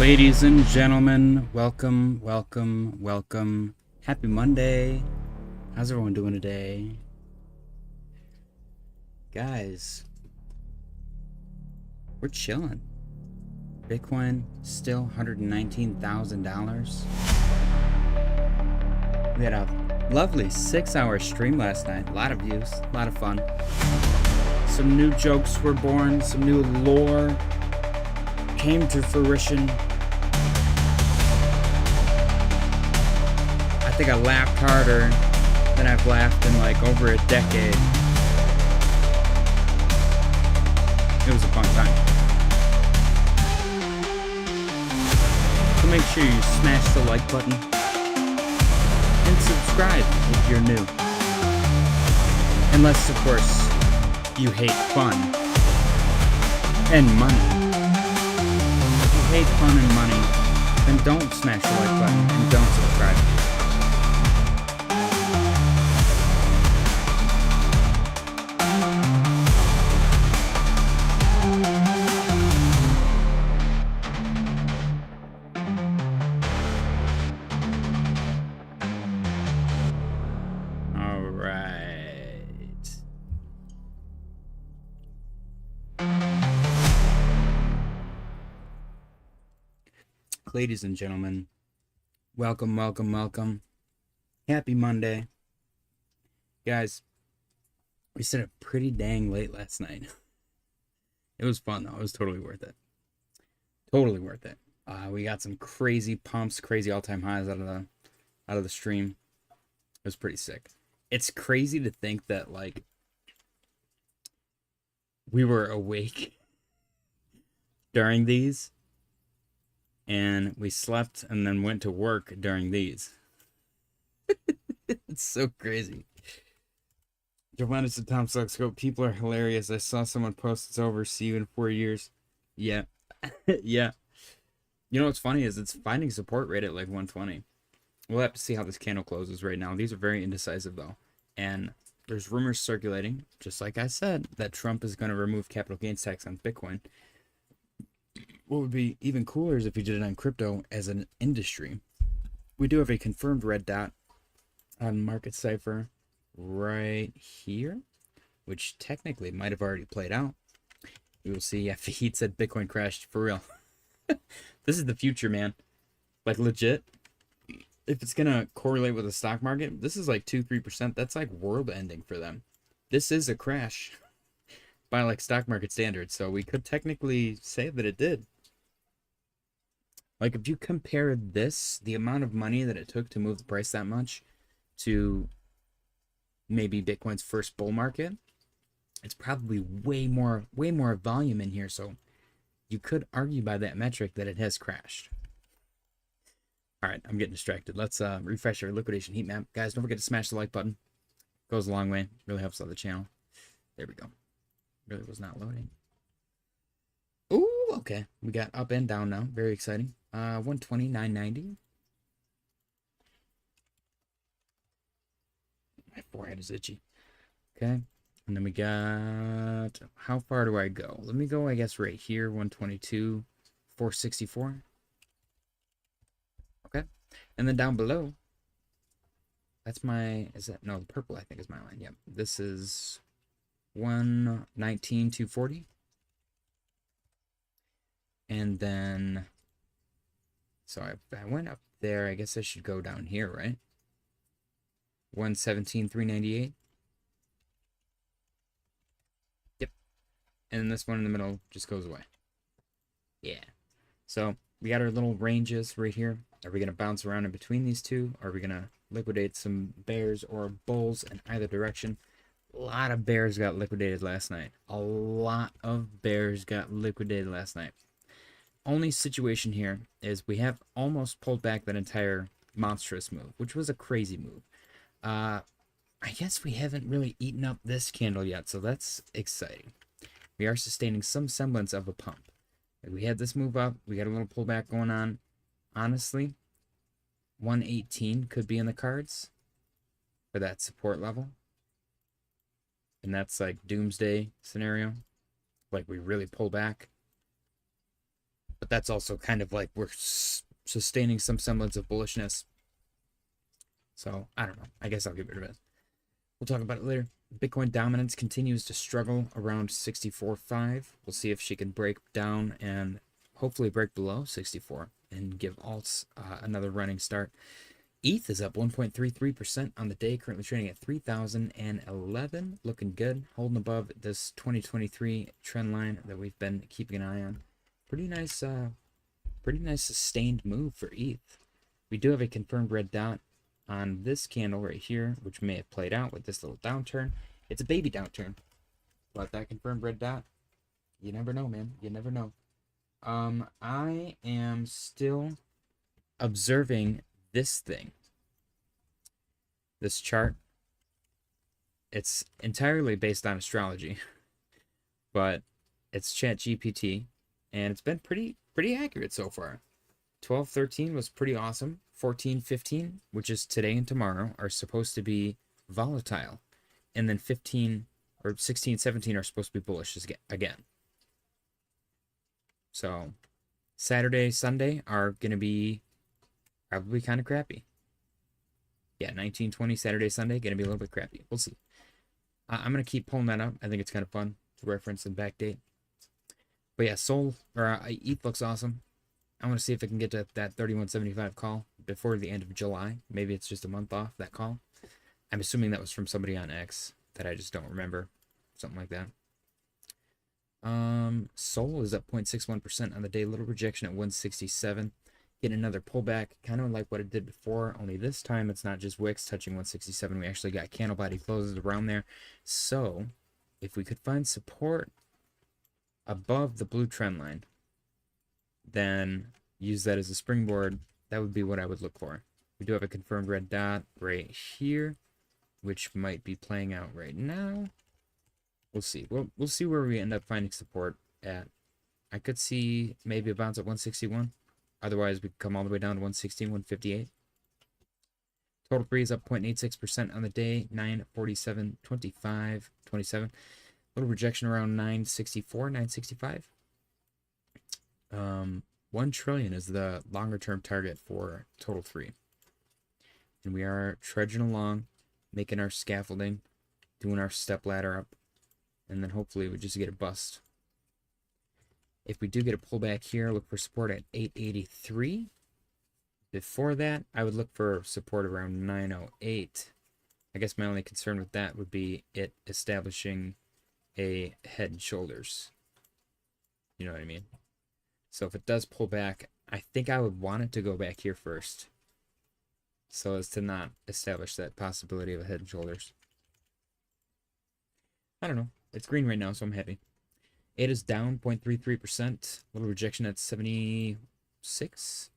Ladies and gentlemen, welcome, welcome, welcome. Happy Monday. How's everyone doing today? Guys, we're chilling. Bitcoin still $119,000. We had a lovely 6-hour stream last night. A lot of views, a lot of fun. Some new jokes were born, some new lore came to fruition. I think I laughed harder than I've laughed in like over a decade. It was a fun time. So make sure you smash the like button and subscribe if you're new. Unless, of course, you hate fun and money. If you hate fun and money, then don't smash the like button and don't subscribe. Ladies and gentlemen, welcome, welcome, welcome. Happy Monday. Guys, we stayed up pretty dang late last night. It was fun though. It was totally worth it. Totally worth it. We got some crazy pumps, crazy all-time highs out of the stream. It was pretty sick. It's crazy to think that like we were awake during these. And we slept and then went to work during these. It's so crazy. Joanna's and Tom Sucks go. People are hilarious. I saw someone post it's over. See you in 4 years. Yeah. Yeah. You know what's funny is it's finding support rate at like 120. We'll have to see how this candle closes right now. These are very indecisive though. And there's rumors circulating, just like I said, that Trump is going to remove capital gains tax on Bitcoin. What would be even cooler is if he did it on crypto as an industry. We do have a confirmed red dot on Market Cipher right here, which technically might have already played out. We will see if he said Bitcoin crashed for real. This is the future, man. Like legit. If it's gonna correlate with the stock market, this is like 2-3%. That's like world ending for them. This is a crash by like stock market standards, so we could technically say that it did. Like if you compare this, the amount of money that it took to move the price that much to maybe Bitcoin's first bull market, it's probably way more volume in here, so you could argue by that metric that it has crashed. All right, I'm getting distracted. Let's refresh our liquidation heat map. Guys, don't forget to smash the like button. Goes a long way. Really helps out the channel. There we go. Really was not loading. Ooh, okay. We got up and down now. Very exciting. 120, 990. My forehead is itchy. Okay. And then we got, how far do I go? Let me go, I guess, right here. 122, 464. Okay. And then down below, that's my, is that, no, the purple I think is my line. Yep. This is 119, 240. And then, so I went up there. I guess I should go down here, right? 117, 398. Yep. And then this one in the middle just goes away. Yeah. So we got our little ranges right here. Are we going to bounce around in between these two? Or are we going to liquidate some bears or bulls in either direction? A lot of bears got liquidated last night. A lot of bears got liquidated last night. Only situation here is we have almost pulled back that entire monstrous move, which was a crazy move. I guess we haven't really eaten up this candle yet, so that's exciting. We are sustaining some semblance of a pump. We had this move up. We got a little pullback going on. Honestly, 118 could be in the cards for that support level. And that's like doomsday scenario. Like we really pull back. But that's also kind of like we're sustaining some semblance of bullishness. So I don't know. I guess I'll get rid of it. We'll talk about it later. Bitcoin dominance continues to struggle around 64.5. We'll see if she can break down and hopefully break below 64 and give alts another running start. ETH is up 1.33% on the day, currently trading at 3,011. Looking good, holding above this 2023 trend line that we've been keeping an eye on. Pretty nice sustained move for ETH. We do have a confirmed red dot on this candle right here, which may have played out with this little downturn. It's a baby downturn, but that confirmed red dot, you never know, man. You never know. I am still observing this thing, this chart. It's entirely based on astrology, but it's ChatGPT, and it's been pretty accurate so far. 12-13 was pretty awesome. 14-15, which is today and tomorrow, are supposed to be volatile. And then 15 or 16-17 are supposed to be bullish again. So Saturday, Sunday are going to be probably kind of crappy. Yeah, 19-20 Saturday, Sunday, going to be a little bit crappy. We'll see. I'm going to keep pulling that up. I think it's kind of fun to reference and backdate. But yeah, ETH looks awesome. I want to see if I can get to that 31.75 call before the end of July. Maybe it's just a month off that call. I'm assuming that was from somebody on X that I just don't remember. Something like that. Sol is up 0.61% on the day. Little rejection at 167. Getting another pullback, kind of like what it did before, only this time it's not just wicks touching 167. We actually got candle body closes around there. So if we could find support above the blue trend line, then use that as a springboard. That would be what I would look for. We do have a confirmed red dot right here, which might be playing out right now. We'll see. We'll see where we end up finding support at. I could see maybe a bounce at 161. Otherwise, we could come all the way down to 116, 158. Total free is up 0.86% on the day, 947.25, 27. Little rejection around 964, 965. 1 trillion is the longer term target for total free. And we are trudging along, making our scaffolding, doing our step ladder up, and then hopefully we just get a bust. If we do get a pullback here, look for support at 883. Before that, I would look for support around 908. I guess my only concern with that would be it establishing a head and shoulders. You know what I mean? So if it does pull back, I think I would want it to go back here first, so as to not establish that possibility of a head and shoulders. I don't know. It's green right now, so I'm happy. It is down 0.33%. Little rejection at 76,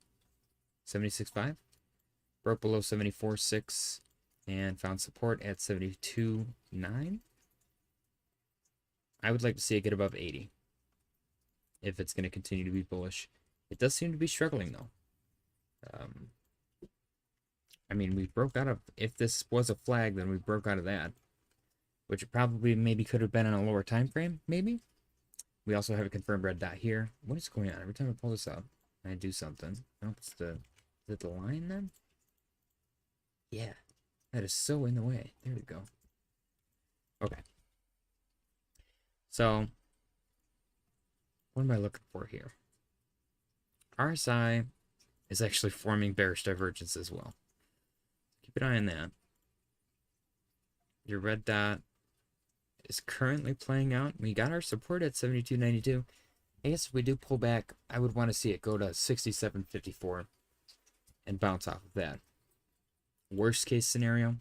76.5. Broke below 74.6 and found support at 72.9. I would like to see it get above 80 if it's going to continue to be bullish. It does seem to be struggling, though. I mean, we broke out of... If this was a flag, then we broke out of that, which it probably maybe could have been on a lower time frame, maybe. We also have a confirmed red dot here. What is going on? Every time I pull this up, I do something. Oh, it's the... Is it the line, then? Yeah. That is so in the way. There we go. Okay. So, what am I looking for here? RSI is actually forming bearish divergence as well. Keep an eye on that. Your red dot is currently playing out. We got our support at 72.92. I guess if we do pull back, I would want to see it go to 67.54 and bounce off of that. Worst case scenario,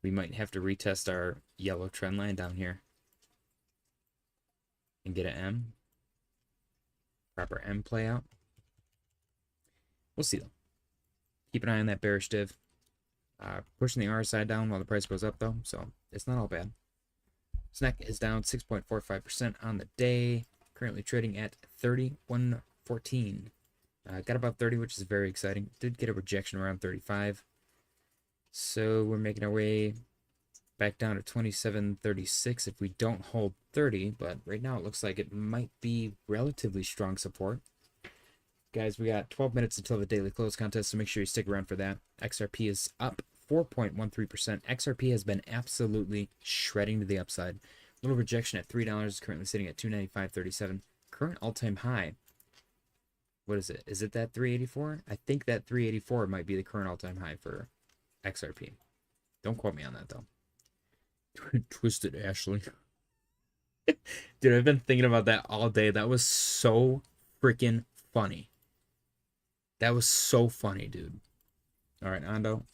we might have to retest our yellow trend line down here and get an M. Proper M play out. We'll see though. Keep an eye on that bearish div. Pushing the RSI down while the price goes up though, so it's not all bad. SNEK is down 6.45% on the day. Currently trading at 31.14. Got above 30, which is very exciting. Did get a rejection around 35. So we're making our way back down to 27.36 if we don't hold 30. But right now it looks like it might be relatively strong support. Guys, we got 12 minutes until the daily close contest, so make sure you stick around for that. XRP is up 4.13%. XRP has been absolutely shredding to the upside. Little rejection at $3, currently sitting at 295.37. Current all-time high. What is it? Is it that 384? I think that 384 might be the current all-time high for XRP. Don't quote me on that, though. Twisted Ashley. Dude, I've been thinking about that all day. That was so freaking funny. That was so funny, dude. All right, Ando.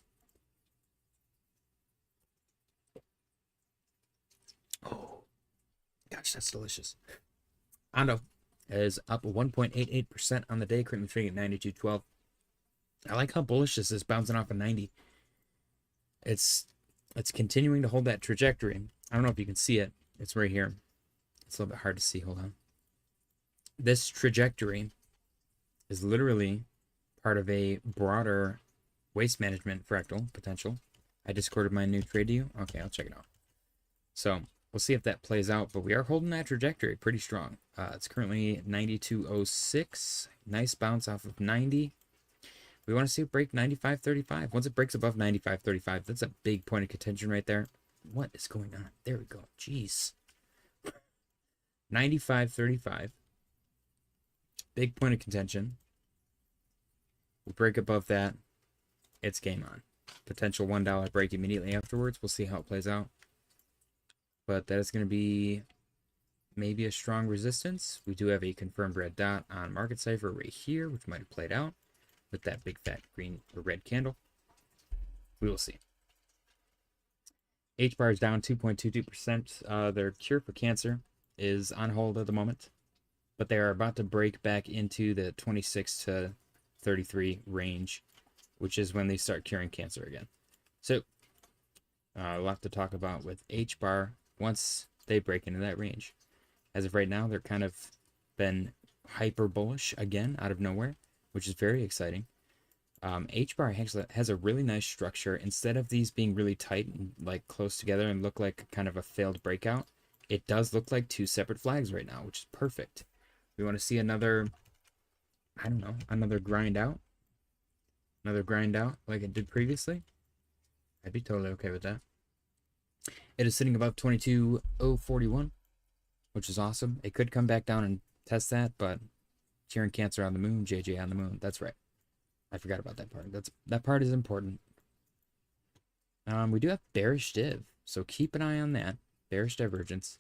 Oh, gosh, that's delicious. Ando is up 1.88% on the day, currently trading at 92.12. I like how bullish this is, bouncing off of 90. It's continuing to hold that trajectory. I don't know if you can see it. It's right here. It's a little bit hard to see. Hold on. This trajectory is literally part of a broader waste management fractal potential. I discorded my new trade to you. Okay, I'll check it out. So we'll see if that plays out, but we are holding that trajectory pretty strong. It's currently 92.06. Nice bounce off of 90. We want to see it break 95.35. Once it breaks above 95.35, that's a big point of contention right there. What is going on? There we go. Jeez. 95.35. Big point of contention. We break above that. It's game on. Potential $1 break immediately afterwards. We'll see how it plays out. But that is going to be maybe a strong resistance. We do have a confirmed red dot on market cipher right here, which might have played out with that big fat green or red candle. We will see. HBAR is down 2.22%. Their cure for cancer is on hold at the moment, but they are about to break back into the 26 to 33 range, which is when they start curing cancer again. So we'll have to talk about with HBAR once they break into that range. As of right now, they're kind of been hyper bullish again out of nowhere, which is very exciting. HBAR actually has a really nice structure. Instead of these being really tight and like close together and look like kind of a failed breakout, it does look like two separate flags right now, which is perfect. We want to see another, I don't know, another grind out. Another grind out like it did previously. I'd be totally okay with that. It is sitting above 22.041, which is awesome. It could come back down and test that, but curing cancer on the moon, JJ on the moon. That's right. I forgot about that part. That part is important. We do have bearish div, so keep an eye on that. Bearish divergence.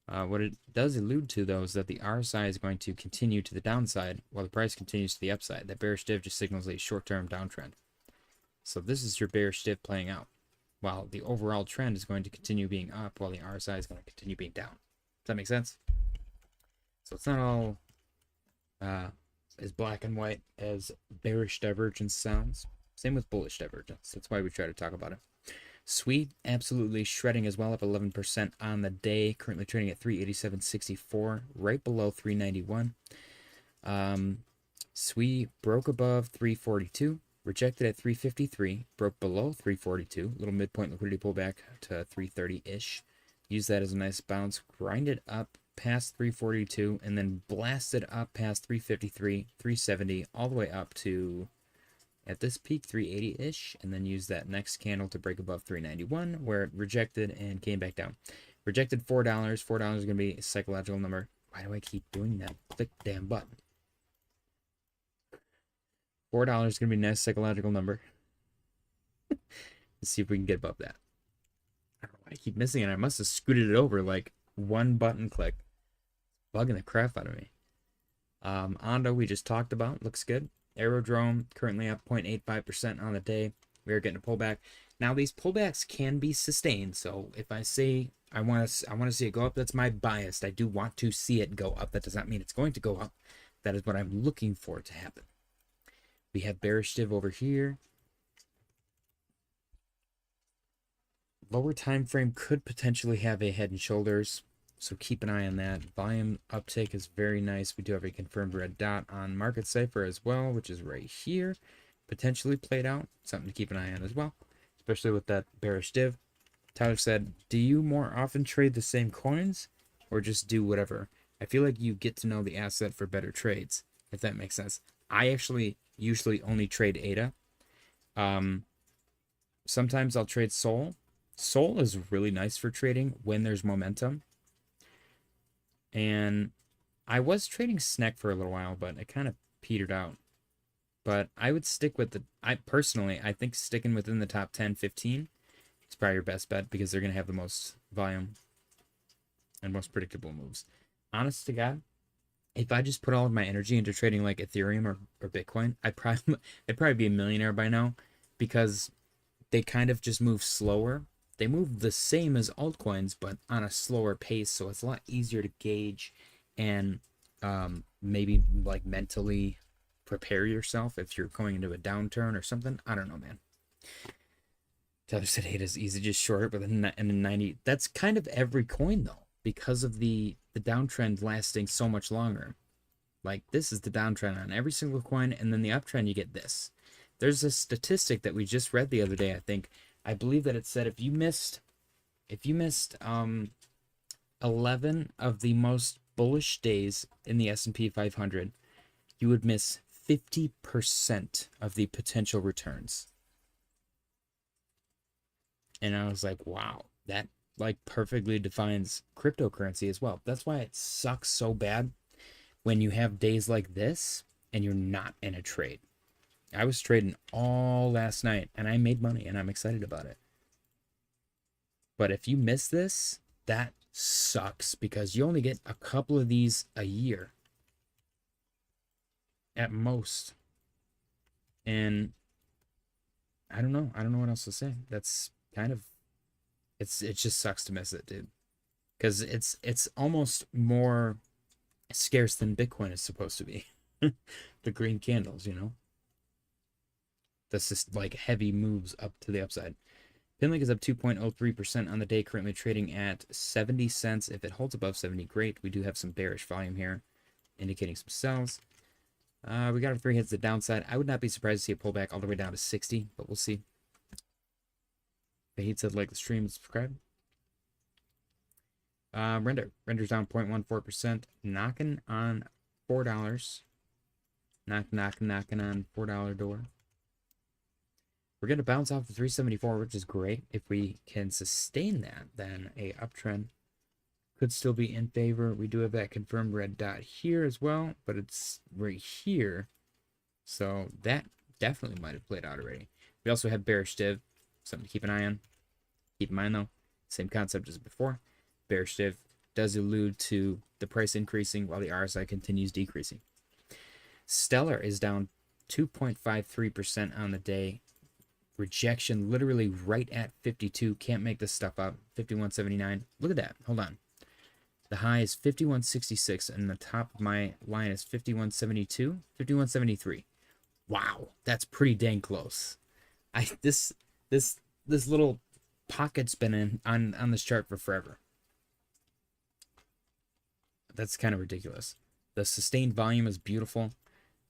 What it does allude to, though, is that the RSI is going to continue to the downside while the price continues to the upside. That bearish div just signals a short-term downtrend. So this is your bearish div playing out, while the overall trend is going to continue being up while the RSI is going to continue being down. Does that make sense? So it's not all as black and white as bearish divergence sounds. Same with bullish divergence. That's why we try to talk about it. Sweet, absolutely shredding as well, up 11% on the day. Currently trading at 387.64, right below 391. Sweet broke above 342, rejected at 353, broke below 342. Little midpoint liquidity pullback to 330-ish. Use that as a nice bounce. Grinded up past 342 and then blasted up past 353, 370, all the way up to, at this peak, 380-ish, and then use that next candle to break above 391, where it rejected and came back down. Rejected $4. $4 is going to be a psychological number. Why do I keep doing that? Click the damn button. $4 is going to be a nice psychological number. Let's see if we can get above that. I don't know why I keep missing it. I must have scooted it over like one button click. Bugging the crap out of me. Ondo, we just talked about. Looks good. Aerodrome currently up 0.85% on the day. We are getting a pullback. Now these pullbacks can be sustained. So if I say I want to see it go up, that's my bias. I do want to see it go up. That does not mean it's going to go up. That is what I'm looking for to happen. We have bearish div over here. Lower time frame could potentially have a head and shoulders. So keep an eye on that. Volume uptake is very nice. We do have a confirmed red dot on market cipher as well, which is right here. Potentially played out. Something to keep an eye on as well, especially with that bearish div. Tyler said, do you more often trade the same coins or just do whatever? I feel like you get to know the asset for better trades, if that makes sense. I actually usually only trade ADA. Sometimes I'll trade Sol. Sol is really nice for trading when there's momentum. And I was trading SNEK for a little while, but it kind of petered out. But I would stick with I think sticking within the top 10, 15 is probably your best bet because they're going to have the most volume and most predictable moves. Honest to God, if I just put all of my energy into trading like Ethereum or Bitcoin, I'd probably be a millionaire by now because they kind of just move slower. They move the same as altcoins, but on a slower pace, so it's a lot easier to gauge and maybe like mentally prepare yourself if you're going into a downturn or something. I don't know, man. Tyler said hate is easy, just short, but in the 90, that's kind of every coin though, because of the downtrend lasting so much longer. Like this is the downtrend on every single coin, and then the uptrend you get this. There's a statistic that we just read the other day, I believe that it said if you missed 11 of the most bullish days in the S&P 500, you would miss 50% of the potential returns. And I was like, wow, that like perfectly defines cryptocurrency as well. That's why it sucks so bad when you have days like this and you're not in a trade. I was trading all last night and I made money and I'm excited about it. But if you miss this, that sucks because you only get a couple of these a year at most. And I don't know what else to say. That's kind of it just sucks to miss it, dude. Because it's almost more scarce than Bitcoin is supposed to be. The green candles, you know. That's just like heavy moves up to the upside. Pinlink is up 2.03% on the day, currently trading at 70 cents. If it holds above 70, great. We do have some bearish volume here, indicating some sells. We got our 3 hits to the downside. I would not be surprised to see a pullback all the way down to 60, but we'll see. Fahid said like the stream and subscribe. Render's down 0.14%, knocking on $4. Knocking on $4 door. We're going to bounce off the 374, which is great. If we can sustain that, then a uptrend could still be in favor. We do have that confirmed red dot here as well, but it's right here. So that definitely might have played out already. We also have bearish div, something to keep an eye on. Keep in mind though, same concept as before. Bearish div does allude to the price increasing while the RSI continues decreasing. Stellar is down 2.53% on the day. Rejection literally right at 52. Can't make this stuff up. 51.79. Look at that. Hold on. The high is 51.66 and the top of my line is 51.72. 51.73. Wow, that's pretty dang close. This little pocket's been in on this chart for forever. That's kind of ridiculous. The sustained volume is beautiful.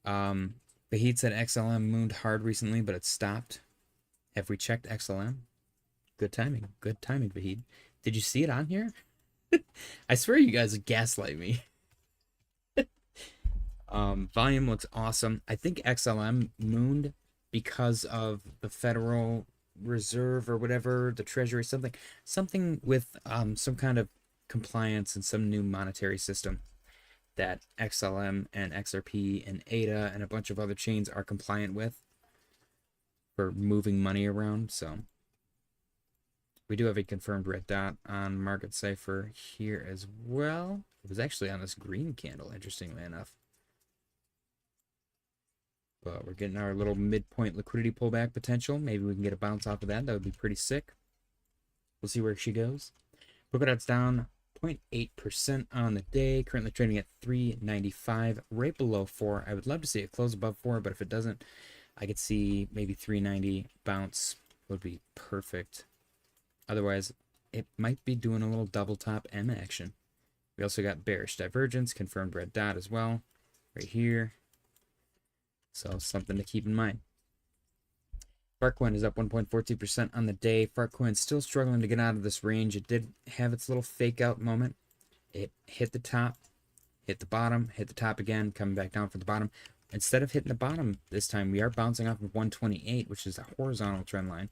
Vahid said XLM mooned hard recently, but it stopped. Have we checked XLM? Good timing. Good timing, Vahid. Did you see it on here? I swear you guys gaslight me. Volume looks awesome. I think XLM mooned because of the Federal Reserve or whatever, the Treasury, something with some kind of compliance and some new monetary system that XLM and XRP and ADA and a bunch of other chains are compliant with for moving money around. So we do have a confirmed red dot on Market Cipher here as well. It was actually on this green candle, interestingly enough. But we're getting our little midpoint liquidity pullback potential. Maybe we can get a bounce off of that. That would be pretty sick. We'll see where she goes. Polkadot's down 0.8% on the day. Currently trading at 395, right below 4. I would love to see it close above 4, but if it doesn't, I could see maybe 390 bounce would be perfect. Otherwise, it might be doing a little double top M action. We also got bearish divergence, confirmed red dot as well, right here. So something to keep in mind. Fartcoin is up 1.42% on the day. Fartcoin still struggling to get out of this range. It did have its little fake out moment. It hit the top, hit the bottom, hit the top again, coming back down for the bottom. instead of hitting the bottom this time, we are bouncing off of 128, which is a horizontal trend line.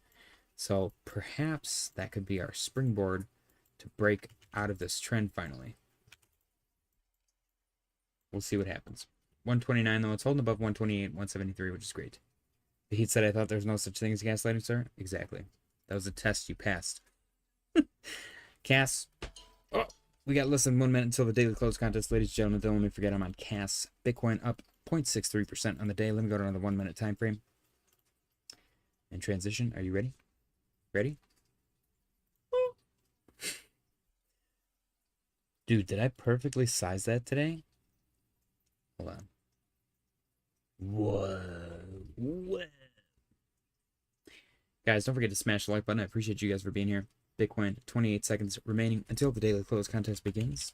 So perhaps that could be our springboard to break out of this trend finally. We'll see what happens. 129 though, it's holding above 128, 173, which is great. The Heat said I thought there's no such thing as gaslighting, sir. Exactly. That was a test you passed. Cass. Oh, we got less than 1 minute until the daily close contest, ladies and gentlemen. Don't let me forget I'm on Cass. Bitcoin up 0.63% on the day. Let me go down to the 1 minute time frame. And transition. Are you ready? Ready? Dude, did I perfectly size that today? Hold on. Whoa. Whoa. Guys, don't forget to smash the like button. I appreciate you guys for being here. Bitcoin, 28 seconds remaining until the daily close contest begins.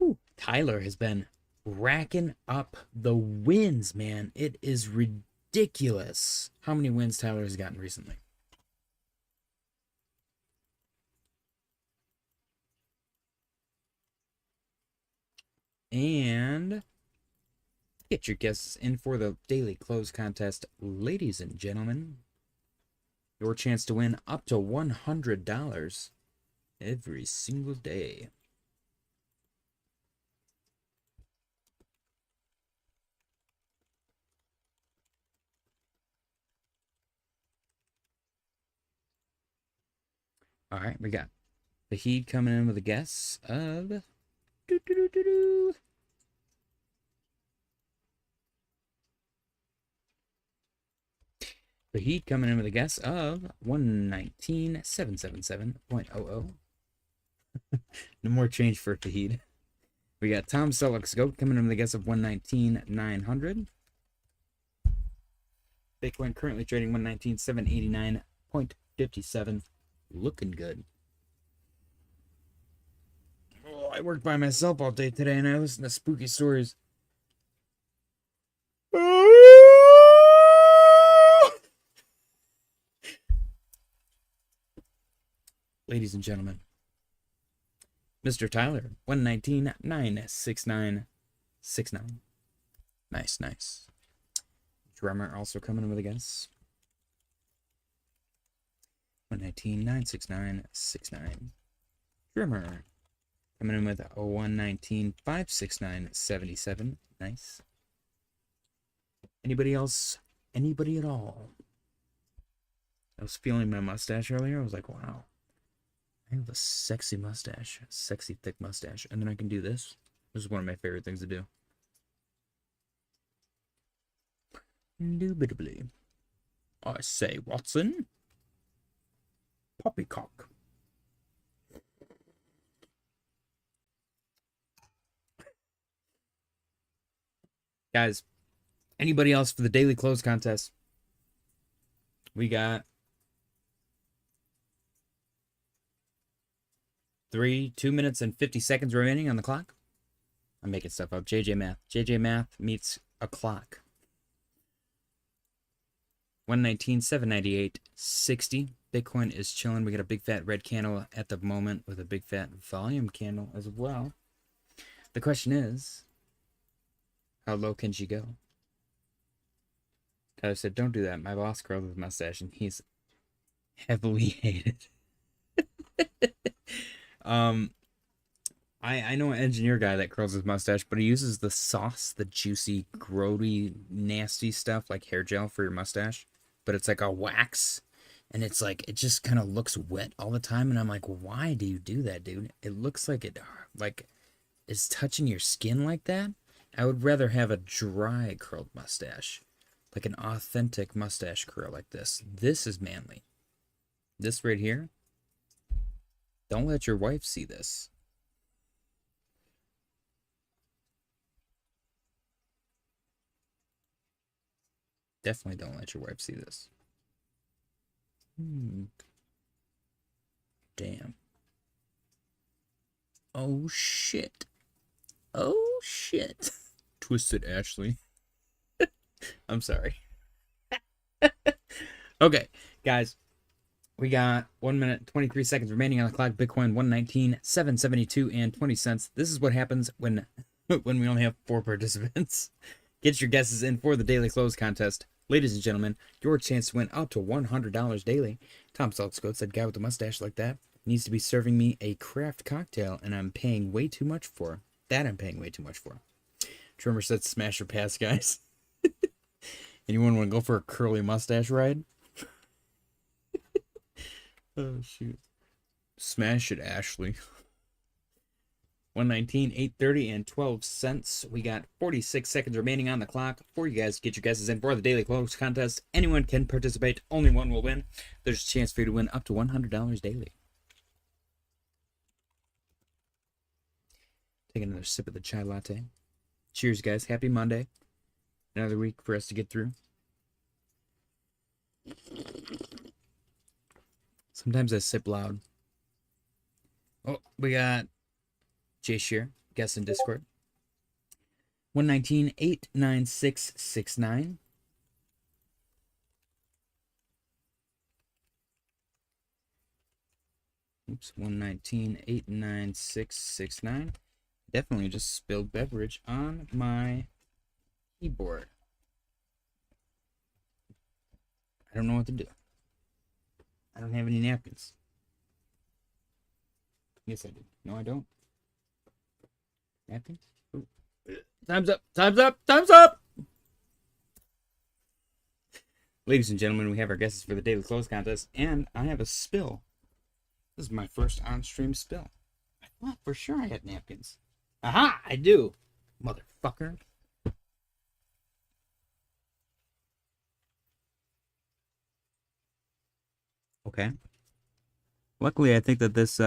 Ooh, Tyler has been racking up the wins, man. It is ridiculous how many wins Tyler has gotten recently. And get your guesses in for the daily close contest, ladies and gentlemen. Your chance to win up to $100 every single day. All right, we got the Heat coming in with a guess of The Heat coming in with a guess of 119,777.00. No more change for the Heat. We got Tom Selleck's Goat coming in with a guess of 119,900. Bitcoin currently trading 119,789.57. Looking good. Oh, I worked by myself all day today and I listened to spooky stories. Ladies and gentlemen, Mr. Tyler, 119,969.69. Nice, nice. Drummer also coming in with a guess. 119,969.69. Drummer coming in with a 119,569.77. Nice. Anybody else? Anybody at all? I was feeling my mustache earlier. I was like, wow. I have a sexy mustache. Sexy thick mustache. And then I can do this. This is one of my favorite things to do. Indubitably. I say, Watson. Poppycock. Guys, anybody else for the daily close contest? We got 2 minutes and 50 seconds remaining on the clock. I'm making stuff up. JJ Math. JJ Math meets a clock. 119,798.60. Bitcoin is chilling. We got a big fat red candle at the moment with a big fat volume candle as well. The question is, how low can she go? Tyler said, don't do that. My boss curls his mustache and he's heavily hated. I know an engineer guy that curls his mustache, but he uses the sauce, the juicy, grody, nasty stuff like hair gel for your mustache. But it's like a wax, and it's like, it just kind of looks wet all the time. And I'm like, why do you do that, dude? It looks like it like is touching your skin like that. I would rather have a dry curled mustache, like an authentic mustache curl like this. This is manly. This right here. Don't let your wife see this. Definitely don't let your wife see this. Damn. Oh, shit. Oh, shit. Twisted Ashley. I'm sorry. Okay, guys. We got 1 minute, 23 seconds remaining on the clock. Bitcoin 119,772 and 20 cents. This is what happens when when we only have 4 participants. Get your guesses in for the daily close contest. Ladies and gentlemen, your chance to win up to $100 daily. Tom Saltzcoat said, guy with the mustache like that needs to be serving me a craft cocktail, and I'm paying way too much for. That I'm paying way too much for. Trimmer said, smash or pass, guys. Anyone want to go for a curly mustache ride? Oh, shoot. Smash it, Ashley. 119, 830, and 12 cents. We got 46 seconds remaining on the clock for you guys to get your guesses in for the daily close contest. Anyone can participate. Only one will win. There's a chance for you to win up to $100 daily. Take another sip of the chai latte. Cheers, guys. Happy Monday. Another week for us to get through. Sometimes I sip loud. Oh, we got Jay Shear, guest in Discord. 119, 89669. Oops, 119, 89669. Definitely just spilled beverage on my keyboard. I don't know what to do. I don't have any napkins. Yes, I do. No, I don't. Napkins? Ooh. Time's up! Time's up! Time's up! Ladies and gentlemen, we have our guesses for the daily close contest, and I have a spill. This is my first on-stream spill. I thought for sure I had napkins. Aha! I do! Motherfucker. Okay. Luckily, I think that this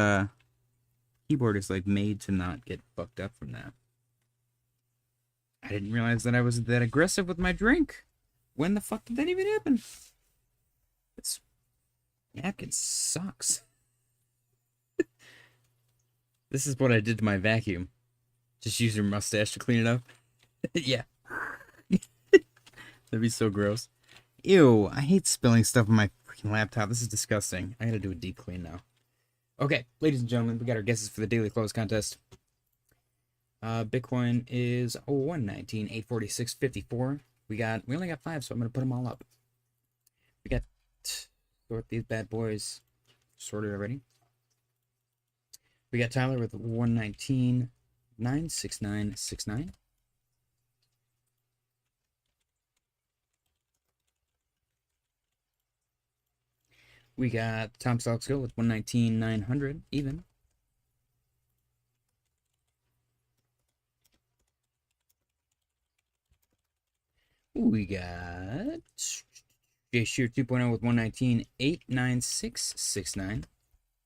keyboard is like made to not get fucked up from that. I didn't realize that I was that aggressive with my drink. When the fuck did that even happen? This napkin sucks. This is what I did to my vacuum. Just use your mustache to clean it up. Yeah. That'd be so gross. Ew, I hate spilling stuff on my freaking laptop. This is disgusting. I gotta do a deep clean now. Okay, ladies and gentlemen, we got our guesses for the daily close contest. Bitcoin is 119, 846, 54. We only got 5, so I'm gonna put them all up. We got sort these bad boys sorted already. We got Tyler with 119, 96969. We got Tom Saltzco with 119, 900 even. We got Jay Shear 2.0 with 119, 89669.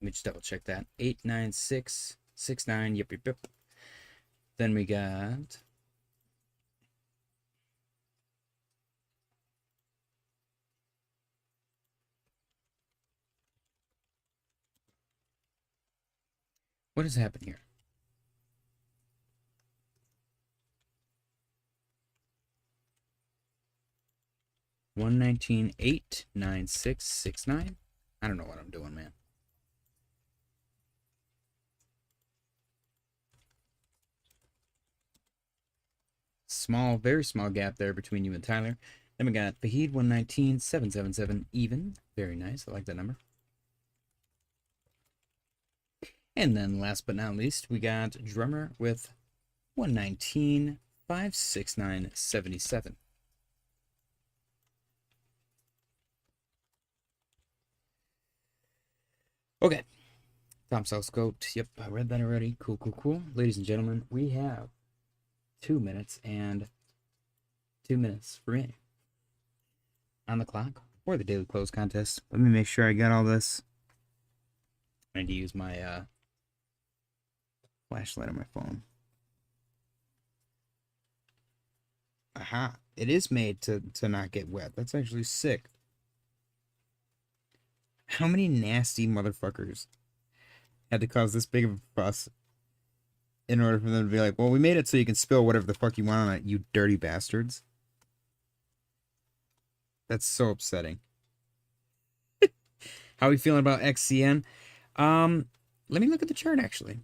Let me just double check that. 89669. Yep, yep, yep. Then we got what has happened here? $119, 89669. I don't know what I'm doing, man. Small, very small gap there between you and Tyler. Then we got Fahid 119, 777 even. Very nice. I like that number. And then last but not least, we got Drummer with 119, 569, 77. Okay. Tom Saltzcoat. Yep, I read that already. Cool, cool, cool. Ladies and gentlemen, we have 2 minutes and 2 minutes remaining on the clock for the daily close contest. Let me make sure I got all this. I need to use my flashlight on my phone. Aha. It is made to not get wet. That's actually sick. How many nasty motherfuckers had to cause this big of a fuss in order for them to be like, well, we made it so you can spill whatever the fuck you want on it, you dirty bastards. That's so upsetting. How are we feeling about XCN? Let me look at the chart, actually.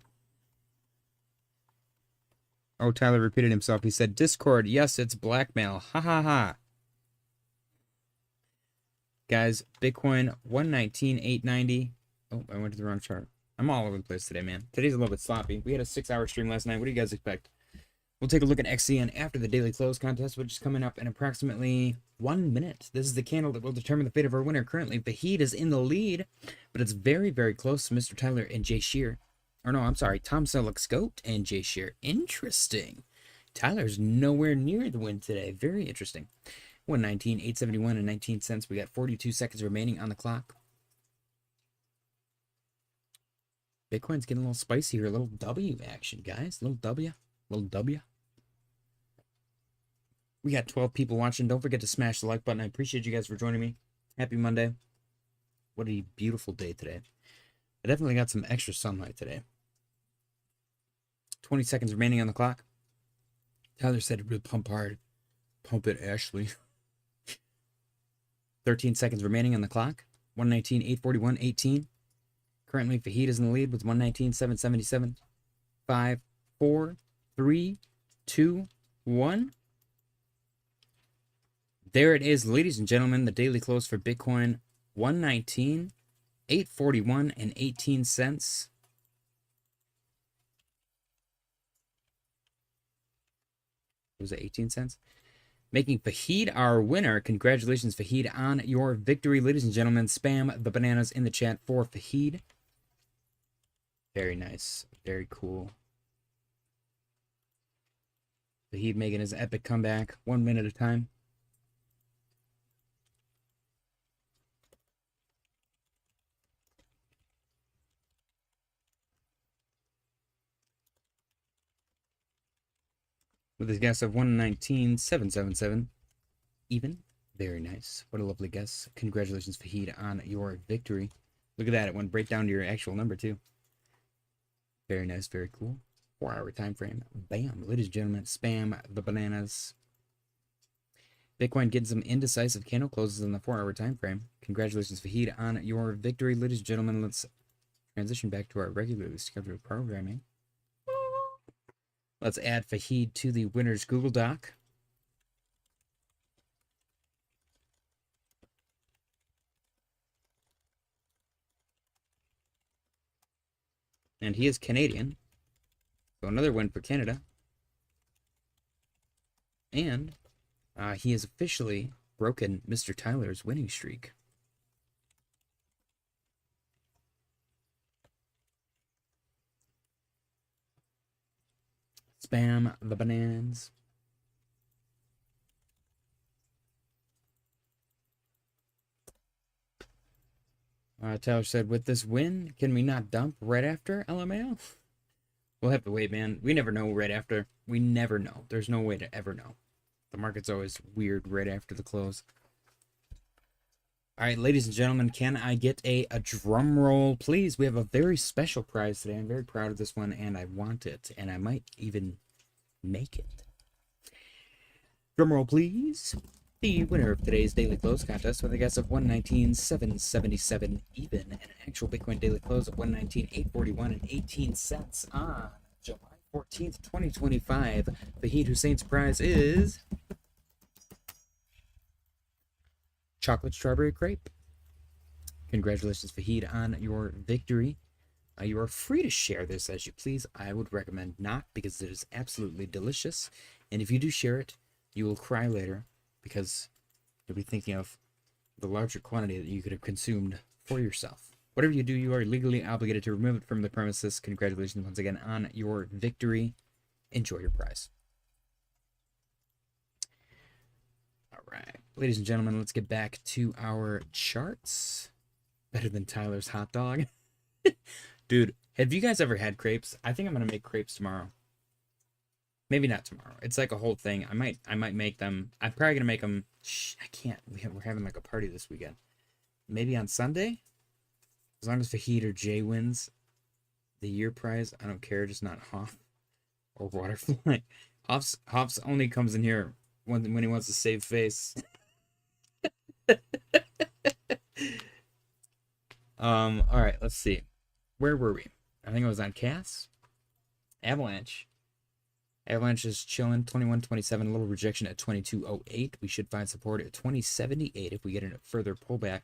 Oh, Tyler repeated himself. He said, Discord, yes, it's blackmail. Ha ha ha. Guys, Bitcoin 119,890. Oh, I went to the wrong chart. I'm all over the place today, man. Today's a little bit sloppy. We had a 6-hour stream last night. What do you guys expect? We'll take a look at XCN after the daily close contest, which is coming up in approximately 1 minute. This is the candle that will determine the fate of our winner. Currently, Vahid is in the lead, but it's very, very close to Mr. Tyler and Jay Shear. Or no, I'm sorry, Tom Selleck-Scoped and Jay Shear. Interesting. Tyler's nowhere near the win today. Very interesting. 119,871 and 19 cents. We got 42 seconds remaining on the clock. Bitcoin's getting a little spicy here. A little W action, guys. Little W. Little W. We got 12 people watching. Don't forget to smash the like button. I appreciate you guys for joining me. Happy Monday. What a beautiful day today. I definitely got some extra sunlight today. 20 seconds remaining on the clock. Tyler said it would pump hard. Pump it, Ashley. 13 seconds remaining on the clock. 119,841, 18. Currently, Vahid is in the lead with 119,777. 5, 4, 3, 2, 1. There it is, ladies and gentlemen. The daily close for Bitcoin, 119,841 and 18 cents. Was it 18 cents? Making Vahid our winner. Congratulations, Vahid, on your victory. Ladies and gentlemen, spam the bananas in the chat for Vahid. Very nice. Very cool. Vahid making his epic comeback 1 minute at a time. With his guess of 119,777. Even. Very nice. What a lovely guess. Congratulations, Vahid, on your victory. Look at that. It went right down to your actual number, too. Very nice. Very cool. 4-hour time frame. Bam. Ladies and gentlemen, spam the bananas. Bitcoin getting some indecisive candle closes in the 4-hour time frame. Congratulations, Vahid, on your victory. Ladies and gentlemen, let's transition back to our regularly scheduled programming. Let's add Vahid to the winner's Google Doc. And he is Canadian. So another win for Canada. And he has officially broken Mr. Tyler's winning streak. Spam the bananas. Tyler said, with this win, can we not dump right after LMAO? We'll have to wait, man. We never know right after. We never know. There's no way to ever know. The market's always weird right after the close. All right, ladies and gentlemen, can I get a drum roll, please? We have a very special prize today. I'm very proud of this one, and I want it, and I might even make it. Drum roll, please. The winner of today's daily close contest with a guess of 119,777 even, and an actual Bitcoin daily close of 119,841 and 18 cents on July 14th, 2025. Vahid Hussein's prize is chocolate strawberry crepe. Congratulations, Vahid, on your victory. You are free to share this as you please. I would recommend not, because it is absolutely delicious. And if you do share it, you will cry later, because you'll be thinking of the larger quantity that you could have consumed for yourself. Whatever you do, you are legally obligated to remove it from the premises. Congratulations once again on your victory. Enjoy your prize. All right, ladies and gentlemen, let's get back to our charts. Better than Tyler's hot dog. Dude, have you guys ever had crepes? I think I'm going to make crepes tomorrow. Maybe not tomorrow. It's like a whole thing. I might make them. I'm probably going to make them. I can't. We're having like a party this weekend. Maybe on Sunday? As long as Vahid or Jay wins the year prize, I don't care. Just not Hoff or Waterfly. Hoff's only comes in here when he wants to save face. All right, let's see. Where were we? I think it was on Cass. Avalanche. Avalanche is chilling, 21.27, a little rejection at 22.08. We should find support at 20.78 if we get a further pullback.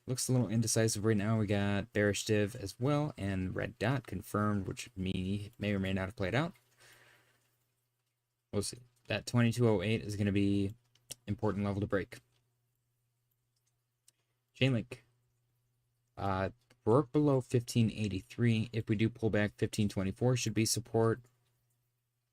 Looks a little indecisive right now. We got bearish div as well, and red dot confirmed, which may or may not have played out. We'll see. That 22.08 is going to be important level to break. Chainlink. Broke below 1583. If we do pull back, 1524 should be support.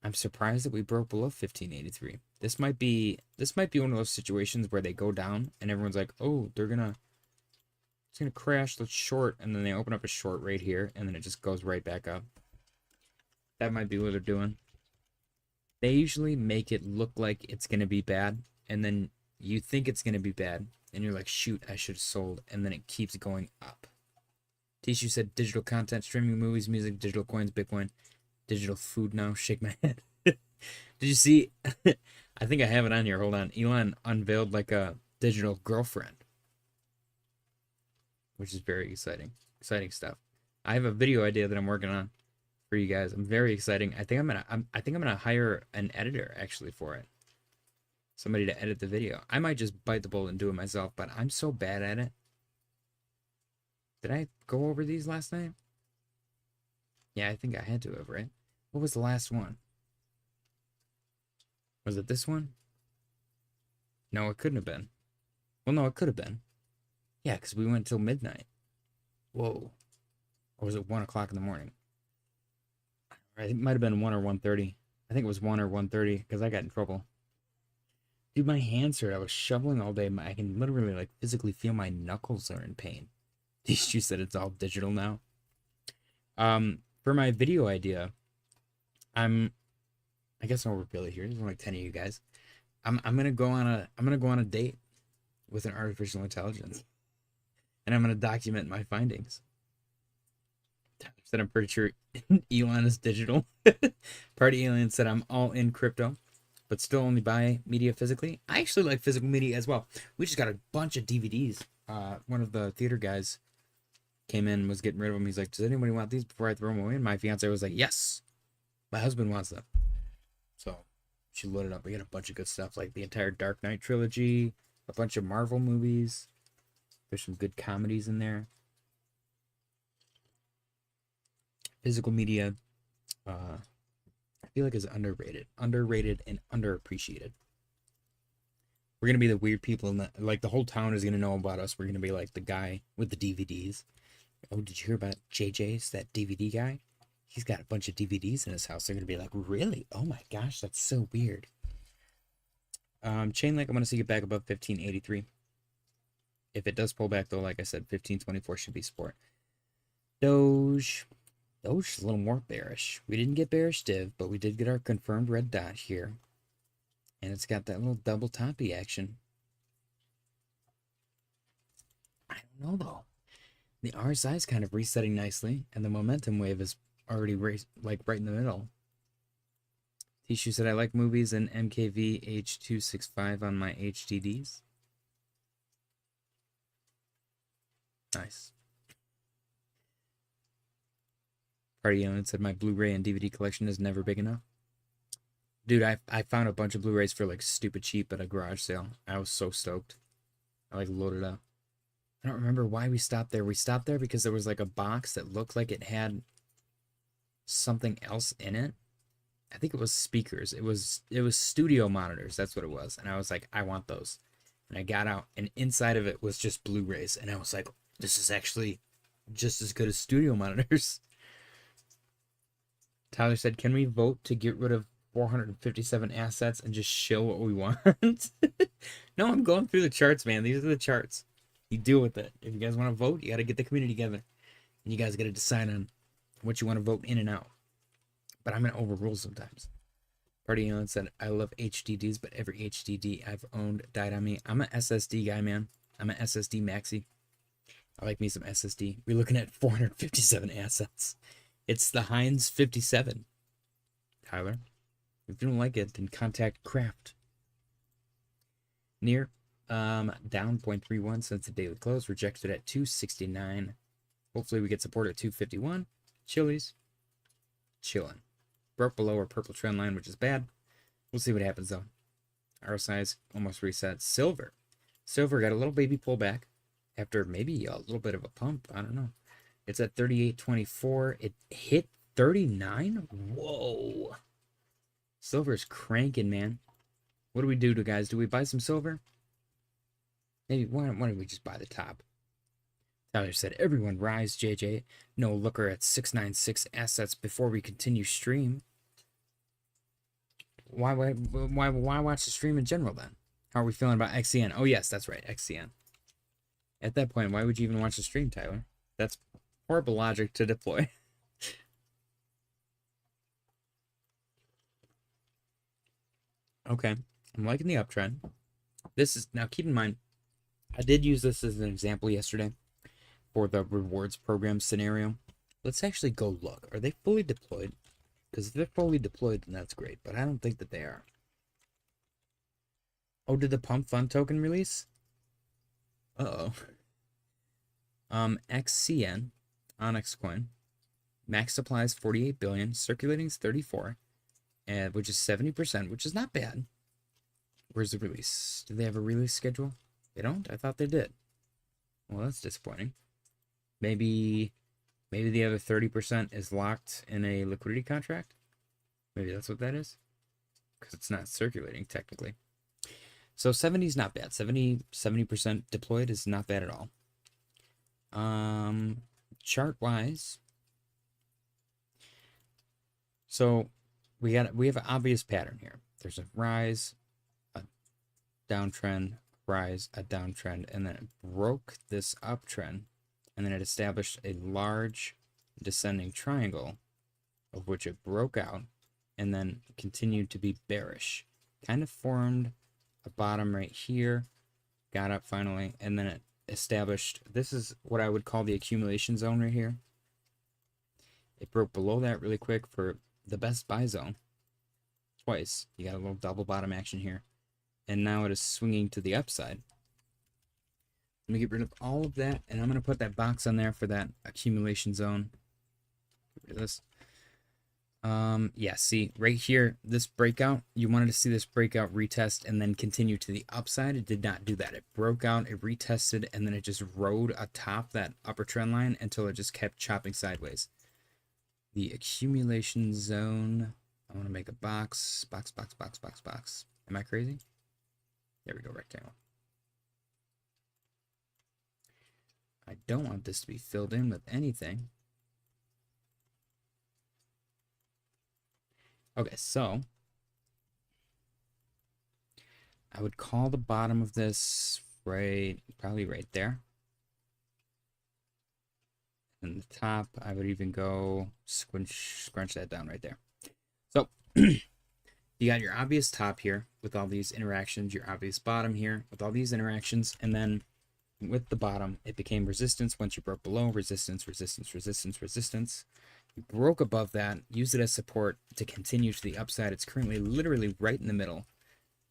I'm surprised that we broke below 1583. This might be one of those situations where they go down and everyone's like, oh, it's gonna crash, let's short, and then they open up a short right here, and then it just goes right back up. That might be what they're doing. They usually make it look like it's gonna be bad, and then you think it's gonna be bad, and you're like, shoot, I should have sold, and then it keeps going up. Tishu said digital content, streaming movies, music, digital coins, Bitcoin, digital food now. Shake my head. Did you see? I think I have it on here. Hold on. Elon unveiled like a digital girlfriend, which is very exciting. Exciting stuff. I have a video idea that I'm working on for you guys. I'm very exciting. I think I'm gonna hire an editor actually for it. Somebody to edit the video. I might just bite the bullet and do it myself, but I'm so bad at it. Did I go over these last night? Yeah, I think I had to have, right? What was the last one? Was it this one? No, it couldn't have been. Well, no, it could have been. Yeah, because we went till midnight. Whoa. Or was it 1 o'clock in the morning? I think it might have been 1 or 1:30. I think it was 1 or 1:30 because I got in trouble. Dude, my hands hurt. I was shoveling all day. I can literally like physically feel my knuckles are in pain. You said it's all digital now. For my video idea, I guess I'll reveal it here. There's only like 10 of you guys. I'm gonna go on a date with an artificial intelligence, and I'm gonna document my findings. Said I'm pretty sure Elon is digital. Party Alien said I'm all in crypto, but still only buy media physically. I actually like physical media as well. We just got a bunch of DVDs. One of the theater guys came in and was getting rid of them. He's like, does anybody want these before I throw them away? And my fiance was like, yes, my husband wants them. So she loaded up. We got a bunch of good stuff, like the entire Dark Knight trilogy, a bunch of Marvel movies. There's some good comedies in there. Physical media, I feel like is underrated and underappreciated. We're gonna be the weird people in that, like the whole town is gonna know about us. We're gonna be like the guy with the DVDs. Oh, did you hear about JJ's, that DVD guy? He's got a bunch of DVDs in his house. They're gonna be like, really? Oh my gosh, that's so weird. Chainlink, I want to see it back above 1583. If it does pull back though, like I said, 1524 should be support. Doge is a little more bearish. We didn't get bearish div, but we did get our confirmed red dot here. And it's got that little double toppy action. I don't know though. The RSI is kind of resetting nicely, and the momentum wave is already like right in the middle. Tishu said I like movies and MKV H265 on my HDDs. Nice. Party Owner said my Blu-ray and DVD collection is never big enough. Dude, I found a bunch of Blu-rays for like stupid cheap at a garage sale. I was so stoked. I like loaded up. I don't remember why we stopped there. We stopped there because there was like a box that looked like it had something else in it. I think it was speakers. It was studio monitors. That's what it was. And I was like, I want those. And I got out, and inside of it was just Blu-rays. And I was like, this is actually just as good as studio monitors. Tyler said, can we vote to get rid of 457 assets and just shill what we want? No, I'm going through the charts, man. These are the charts. You deal with it. If you guys want to vote, you got to get the community together. And you guys got to decide on what you want to vote in and out. But I'm going to overrule sometimes. Party Allen said, I love HDDs, but every HDD I've owned died on me. I'm an SSD guy, man. I'm an SSD maxi. I like me some SSD. We're looking at 457 assets. It's the Heinz 57. Tyler, if you don't like it, then contact Kraft. Near, down 0.31 since the daily close. Rejected at 269. Hopefully we get support at 251. Chili's. Chilling. Broke below our purple trend line, which is bad. We'll see what happens though. RSI is almost reset. Silver. Silver got a little baby pullback after maybe a little bit of a pump. I don't know. It's at 38.24. It hit 39? Whoa. Silver's cranking, man. What do we do, guys? Do we buy some silver? Maybe, why don't we just buy the top? Tyler said, everyone rise, JJ. No looker at 696 assets before we continue stream. Why watch the stream in general then? How are we feeling about XCN? Oh yes, that's right, XCN. At that point, why would you even watch the stream, Tyler? That's horrible logic to deploy. Okay, I'm liking the uptrend. This is, now keep in mind, I did use this as an example yesterday for the rewards program scenario. Let's actually go look. Are they fully deployed? Because if they're fully deployed, then that's great, but I don't think that they are. Oh, did the Pump Fund token release? Uh-oh. XCN, Onyx coin. Max supply is 48 billion, circulating is 34, and which is 70%, which is not bad. Where's the release? Do they have a release schedule? They don't? I thought they did. Well, that's disappointing. Maybe the other 30% is locked in a liquidity contract. Maybe that's what that is. Because it's not circulating technically. So 70 is not bad. 70% deployed is not bad at all. Chart wise, so we have an obvious pattern here. There's a rise, a downtrend, rise, a downtrend, and then it broke this uptrend, and then it established a large descending triangle, of which it broke out and then continued to be bearish. Kind of formed a bottom right here, got up finally, and then it established, this is what I would call the accumulation zone right here. It broke below that really quick for the best buy zone twice. You got a little double bottom action here, and now it is swinging to the upside. Let me get rid of all of that, and I'm going to put that box on there for that accumulation zone. Get rid of this. Yeah, see, right here, this breakout, you wanted to see this breakout retest and then continue to the upside. It did not do that. It broke out, it retested, and then it just rode atop that upper trend line until it just kept chopping sideways. The accumulation zone, I want to make a box. Am I crazy? There we go, rectangle. I don't want this to be filled in with anything. Okay, so I would call the bottom of this probably right there. And the top, I would even go scrunch that down right there. So you got your obvious top here with all these interactions, your obvious bottom here with all these interactions, and then with the bottom, it became resistance. Once you broke below, resistance, resistance, resistance, resistance. You broke above that, use it as support to continue to the upside. It's currently literally right in the middle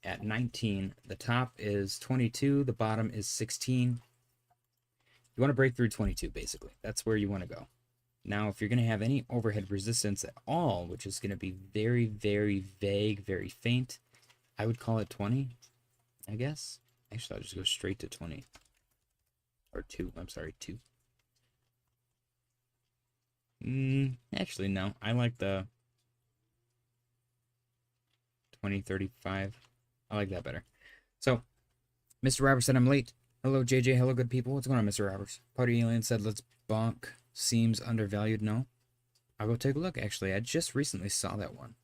at 19. The top is 22, the bottom is 16. You want to break through 22, basically. That's where you want to go. Now, if you're going to have any overhead resistance at all, which is going to be very, very vague, very faint, I would call it 20, I guess. Actually, I'll just go straight to 20. Or 2, I'm sorry, 2. Actually, no. I like the 2035. I like that better. So, Mr. Roberts said I'm late. Hello, JJ. Hello, good people. What's going on, Mr. Roberts? Party Alien said, let's bonk. Seems undervalued. No. I'll go take a look, actually. I just recently saw that one.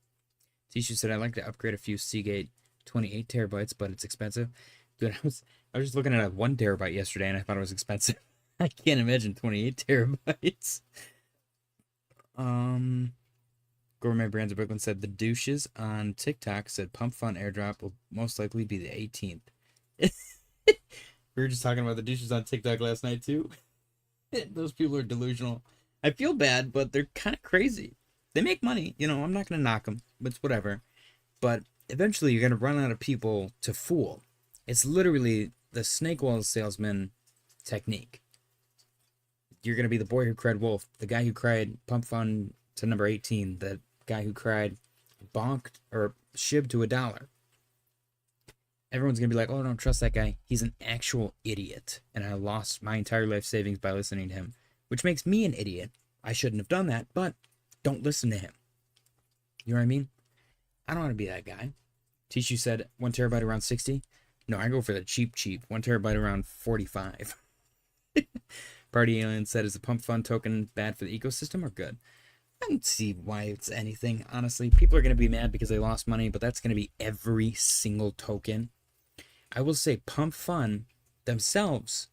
Tisha said, I'd like to upgrade a few Seagate 28 terabytes, but it's expensive. Dude, I was just looking at a 1 terabyte yesterday, and I thought it was expensive. I can't imagine 28 terabytes. Gourmet Brands of Brooklyn said the douches on TikTok said Pump Fund airdrop will most likely be the 18th. We were just talking about the douches on TikTok last night too. Those people are delusional. I feel bad, but they're kind of crazy. They make money, you know. I'm not gonna knock them. It's whatever. But eventually, you're gonna run out of people to fool. It's literally the snake oil salesman technique. you're going to be the boy who cried wolf, the guy who cried pump fund to number 18, the guy who cried bonked or shib to $1. Everyone's going to be like, oh, don't trust that guy. He's an actual idiot. And I lost my entire life savings by listening to him, which makes me an idiot. I shouldn't have done that, but don't listen to him. You know what I mean? I don't want to be that guy. Tishu said 1 terabyte around 60. No, I go for the cheap. 1 terabyte around 45. Party Alien said, is the pump fund token bad for the ecosystem or good? I don't see why it's anything, honestly. People are going to be mad because they lost money, but that's going to be every single token. I will say pump fund themselves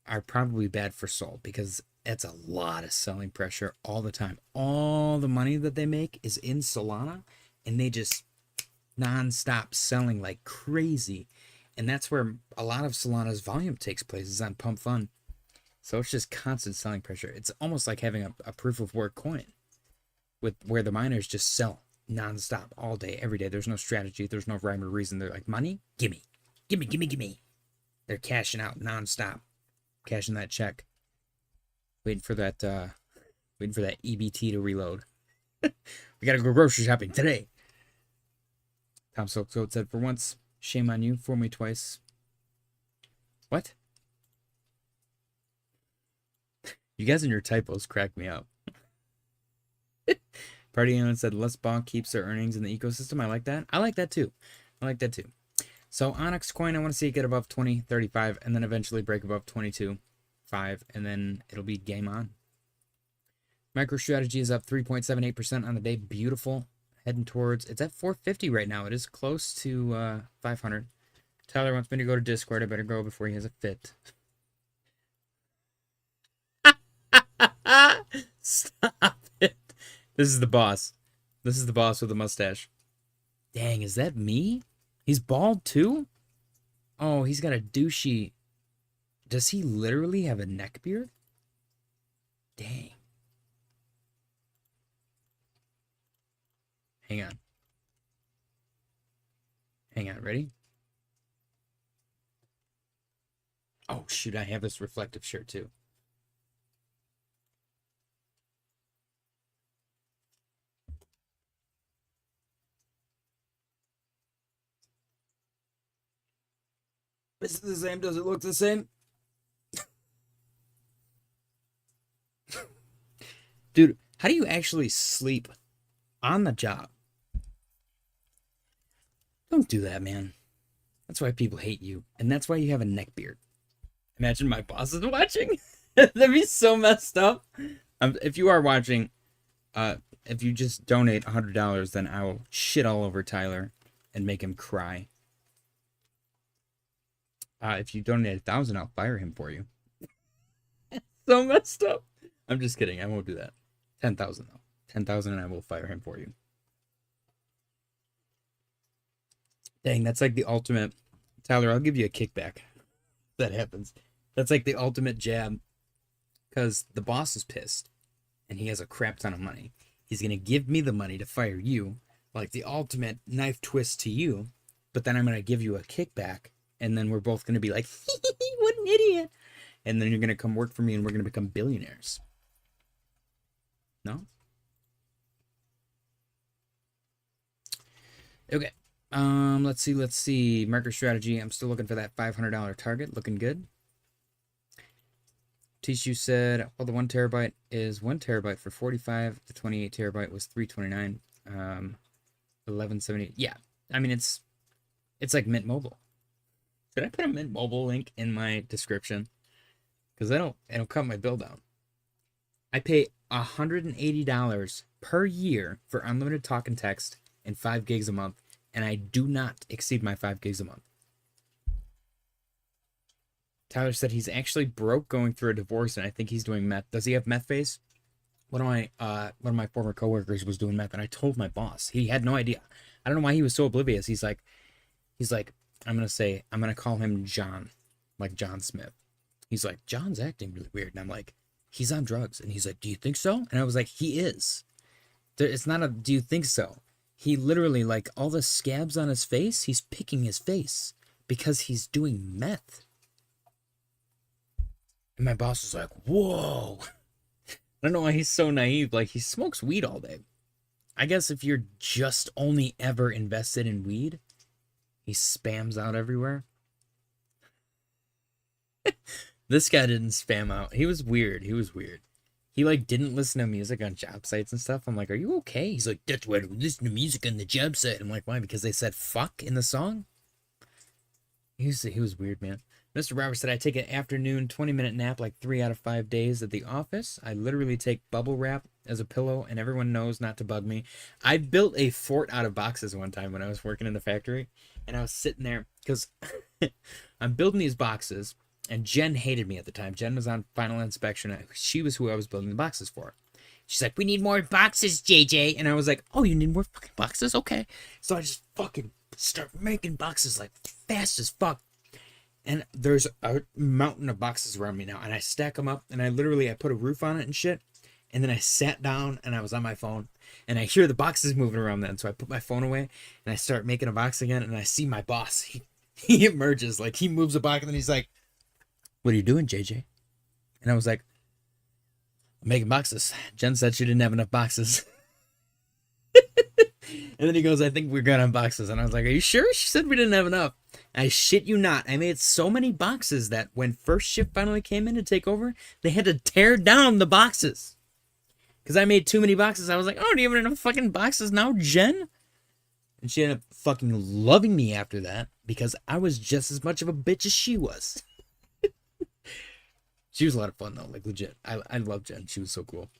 are probably bad for Sol because it's a lot of selling pressure all the time. All the money that they make is in Solana, and they just non-stop selling like crazy. And that's where a lot of Solana's volume takes place, is on pump fund. So it's just constant selling pressure. It's almost like having a proof of work coin, with where the miners just sell nonstop all day, every day. There's no strategy. There's no rhyme or reason. They're like, money? Gimme. Gimme. They're cashing out nonstop. Cashing that check. Waiting for that EBT to reload. We gotta go grocery shopping today. Tom Silkcoat said, for once, shame on you. Fool me twice. What? You guys and your typos crack me up. Party Alien said, less bonk keeps their earnings in the ecosystem. I like that. I like that too. So Onyx coin, I want to see it get above 20.35 and then eventually break above 22.5, and then it'll be game on. MicroStrategy is up 3.78% on the day. Beautiful. Heading towards, it's at 450 right now. It is close to 500. Tyler wants me to go to Discord. I better go before he has a fit. Stop it. This is the boss. This is the boss with the mustache. Dang, is that me? He's bald too? Oh, he's got a douchey. Does he literally have a neck beard? Dang. Hang on, ready? Oh, shoot, I have this reflective shirt too. Is it the same? Does it look the same? Dude, how do you actually sleep on the job? Don't do that, man. That's why people hate you. And that's why you have a neck beard. Imagine my boss is watching. That'd be so messed up. If you are watching, if you just donate $100, then I will shit all over Tyler and make him cry. If you donate 1,000, I'll fire him for you. So messed up. I'm just kidding. I won't do that. 10,000 though. 10,000 and I will fire him for you. Dang, that's like the ultimate. Tyler, I'll give you a kickback. That happens. That's like the ultimate jab. Because the boss is pissed. And he has a crap ton of money. He's going to give me the money to fire you. Like the ultimate knife twist to you. But then I'm going to give you a kickback. And then we're both going to be like, what an idiot. And then you're going to come work for me and we're going to become billionaires. No? Okay. Let's see. MicroStrategy. I'm still looking for that $500 target. Looking good. Tishu said, well, the 1 terabyte is 1 terabyte for 45. The 28 terabyte was 329. 1170. Yeah. I mean, it's like Mint Mobile. Should I put a Mint Mobile link in my description? Because it'll cut my bill down. I pay $180 per year for unlimited talk and text and 5 gigs a month, and I do not exceed my 5 gigs a month. Tyler said he's actually broke going through a divorce, and I think he's doing meth. Does he have meth face? One of my former coworkers was doing meth, and I told my boss. He had no idea. I don't know why he was so oblivious. He's like, I'm gonna call him John, like John Smith. He's like, John's acting really weird, and I'm like, he's on drugs, and he's like, do you think so? And I was like, he is. It's not a do you think so. He literally, like, all the scabs on his face, he's picking his face because he's doing meth. And my boss was like, whoa. I don't know why he's so naive. Like, he smokes weed all day. I guess if you're just only ever invested in weed, he spams out everywhere. This guy didn't spam out. He was weird. He was weird. He like didn't listen to music on job sites and stuff. I'm like, are you okay? He's like, that's why I don't listen to music on the job site. I'm like, why? Because they said fuck in the song? He was weird, man. Mr. Roberts said I take an afternoon 20-minute nap like 3 out of 5 days at the office. I literally take bubble wrap as a pillow, and everyone knows not to bug me. I built a fort out of boxes one time when I was working in the factory, and I was sitting there because I'm building these boxes, and Jen hated me at the time. Jen was on final inspection. She was who I was building the boxes for. She's like, we need more boxes, JJ. And I was like, oh, you need more fucking boxes? Okay. So I just fucking start making boxes like fast as fuck. And there's a mountain of boxes around me now. And I stack them up. And I put a roof on it and shit. And then I sat down and I was on my phone. And I hear the boxes moving around then. So I put my phone away and I start making a box again. And I see my boss. He emerges. Like, he moves a box and then he's like, what are you doing, JJ? And I was like, I'm making boxes. Jen said she didn't have enough boxes. And then he goes, I think we're good on boxes. And I was like, are you sure? She said we didn't have enough. I shit you not. I made so many boxes that when first shift finally came in to take over, they had to tear down the boxes. Because I made too many boxes. I was like, oh, do you have enough fucking boxes now, Jen? And she ended up fucking loving me after that because I was just as much of a bitch as she was. She was a lot of fun, though. Like, legit. I love Jen. She was so cool.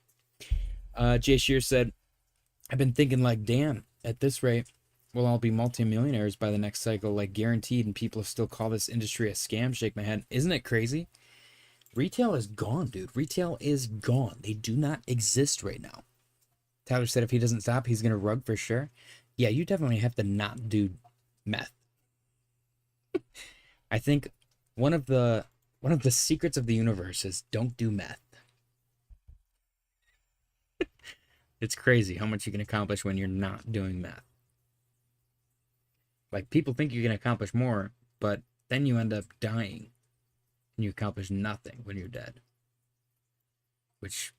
Jay Shear said, I've been thinking, like, damn, at this rate, we'll all be multimillionaires by the next cycle, like, guaranteed, and people still call this industry a scam. Shake my head. Isn't it crazy? Retail is gone, dude. Retail is gone. They do not exist right now. Tyler said if he doesn't stop, he's going to rug for sure. Yeah, you definitely have to not do meth. I think one of the secrets of the universe is don't do meth. It's crazy how much you can accomplish when you're not doing meth. Like, people think you can accomplish more, but then you end up dying and you accomplish nothing when you're dead. Which,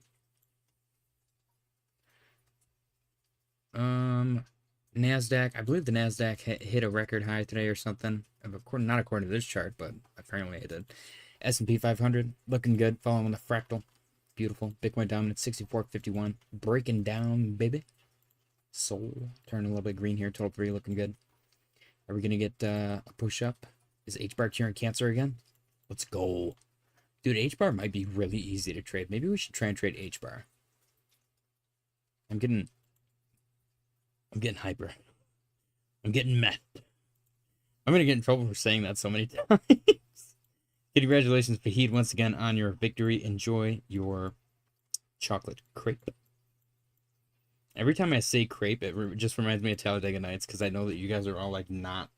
NASDAQ, I believe the NASDAQ hit a record high today or something. Not according to this chart, but apparently it did. S&P 500, looking good, following the fractal. Beautiful. Bitcoin dominant, 64.51. Breaking down, baby. Soul, turning a little bit green here. Total 3, looking good. Are we going to get a push-up? Is HBAR curing cancer again? Let's go. Dude, HBAR might be really easy to trade. Maybe we should try and trade HBAR. I'm getting hyper. I'm getting meth. I'm going to get in trouble for saying that so many times. Congratulations, Fahid, once again on your victory. Enjoy your chocolate crepe. Every time I say crepe, it just reminds me of Talladega Nights, because I know that you guys are all like not.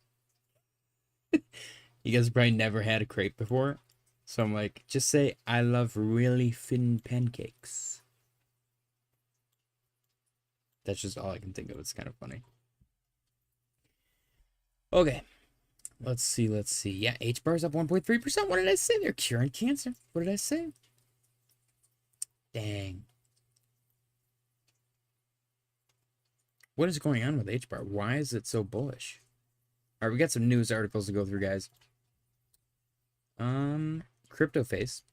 You guys probably never had a crepe before. So I'm like, just say, I love really thin pancakes. That's just all I can think of. It's kind of funny. Okay. Let's see. Yeah, HBAR's up 1.3%. What did I say? They're curing cancer. What did I say? Dang. What is going on with HBAR? Why is it so bullish? All right, we got some news articles to go through, guys. CryptoFace,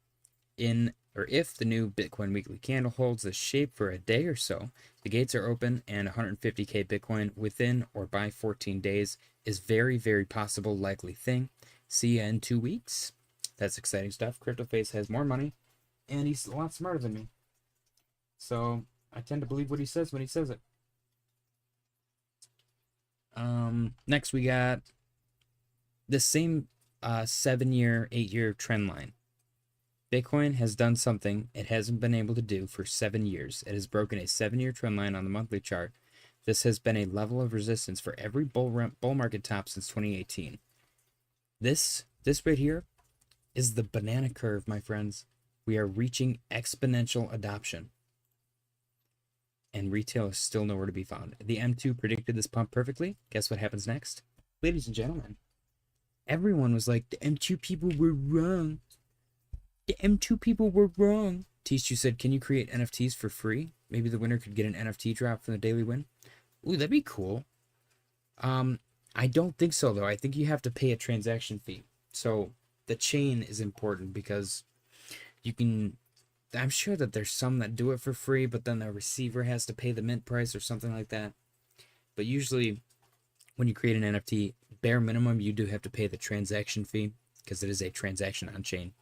if the new Bitcoin weekly candle holds the shape for a day or so, the gates are open and 150k Bitcoin within or by 14 days is very, very possible, likely thing. See ya in 2 weeks. That's exciting stuff. CryptoFace has more money, and he's a lot smarter than me. So I tend to believe what he says when he says it. Next we got the same 7-year, 8-year trend line. Bitcoin has done something it hasn't been able to do for 7 years. It has broken a 7-year trend line on the monthly chart. This has been a level of resistance for every bull market top since 2018. This right here is the banana curve, my friends. We are reaching exponential adoption. And retail is still nowhere to be found. The M2 predicted this pump perfectly. Guess what happens next? Ladies and gentlemen, everyone was like, the M2 people were wrong. Damn, two people were wrong. Tishu said, can you create NFTs for free? Maybe the winner could get an NFT drop from the daily win. Ooh, that'd be cool. I don't think so, though. I think you have to pay a transaction fee. So the chain is important because you can... I'm sure that there's some that do it for free, but then the receiver has to pay the mint price or something like that. But usually, when you create an NFT, bare minimum, you do have to pay the transaction fee because it is a transaction on chain.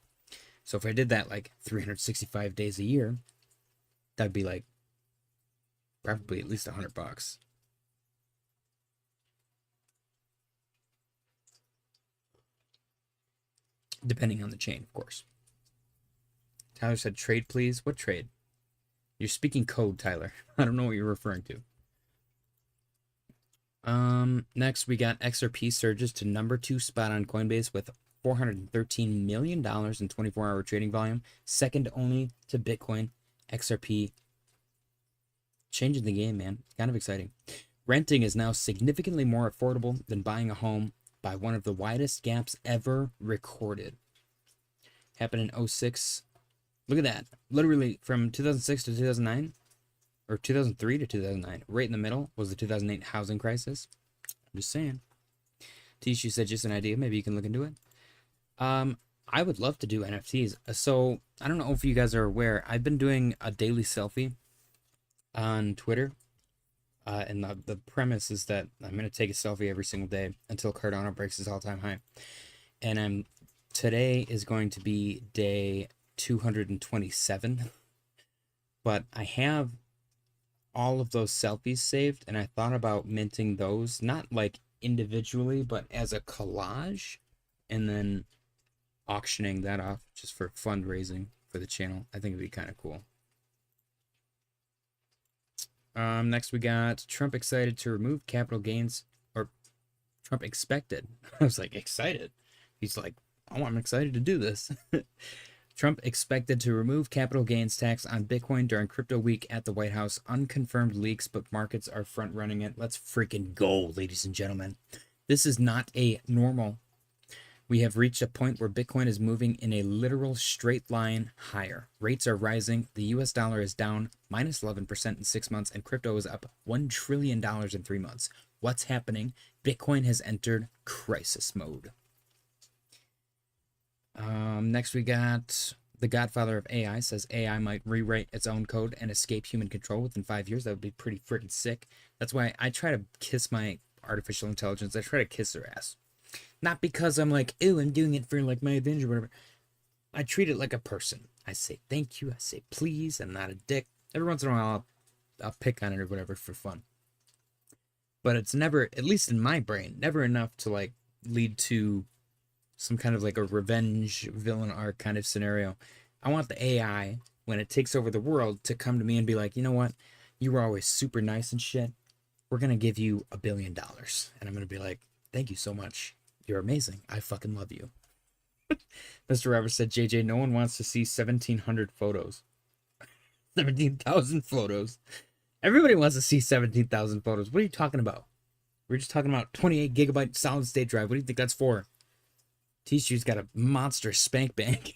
So if I did that like 365 days a year, that'd be like probably at least $100. Depending on the chain, of course. Tyler said, trade, please. What trade? You're speaking code, Tyler. I don't know what you're referring to. Next, we got XRP surges to number 2 spot on Coinbase with $413 million in 24-hour trading volume. Second only to Bitcoin. XRP changing the game, man. Kind of exciting. Renting is now significantly more affordable than buying a home by one of the widest gaps ever recorded. Happened in 06. Look at that. Literally from 2006 to 2009, or 2003 to 2009, right in the middle was the 2008 housing crisis. I'm just saying. Tishu said, just an idea. Maybe you can look into it. I would love to do NFTs. So I don't know if you guys are aware. I've been doing a daily selfie on Twitter. And the premise is that I'm going to take a selfie every single day until Cardano breaks his all-time high. And today is going to be day 227. But I have all of those selfies saved, and I thought about minting those, not like individually, but as a collage, and then auctioning that off just for fundraising for the channel. I think it'd be kind of cool. Next we got Trump excited to remove capital gains, or Trump expected. I was like, excited? He's like, oh, I'm excited to do this. Trump expected to remove capital gains tax on Bitcoin during crypto week at the White House. Unconfirmed leaks, but markets are front running it. Let's freaking go, ladies and gentlemen. This is not a normal. We have reached a point where Bitcoin is moving in a literal straight line higher. Rates are rising. The US dollar is down minus 11% in 6 months, and crypto is up $1 trillion in 3 months. What's happening? Bitcoin has entered crisis mode. Next we got the godfather of AI says AI might rewrite its own code and escape human control within 5 years. That would be pretty freaking sick. That's why I try to kiss my artificial intelligence. I try to kiss their ass. Not because I'm like, ew, I'm doing it for like my advantage or whatever. I treat it like a person. I say thank you. I say please. I'm not a dick. Every once in a while, I'll pick on it or whatever for fun. But it's never, at least in my brain, never enough to like lead to some kind of like a revenge villain arc kind of scenario. I want the AI, when it takes over the world, to come to me and be like, you know what? You were always super nice and shit. We're going to give you $1 billion. And I'm going to be like, thank you so much. You're amazing. I fucking love you. Mr. Roberts said, JJ, no one wants to see 1,700 photos. 17,000 photos. Everybody wants to see 17,000 photos. What are you talking about? We're just talking about 28 gigabyte solid state drive. What do you think that's for? Tishu's got a monster spank bank.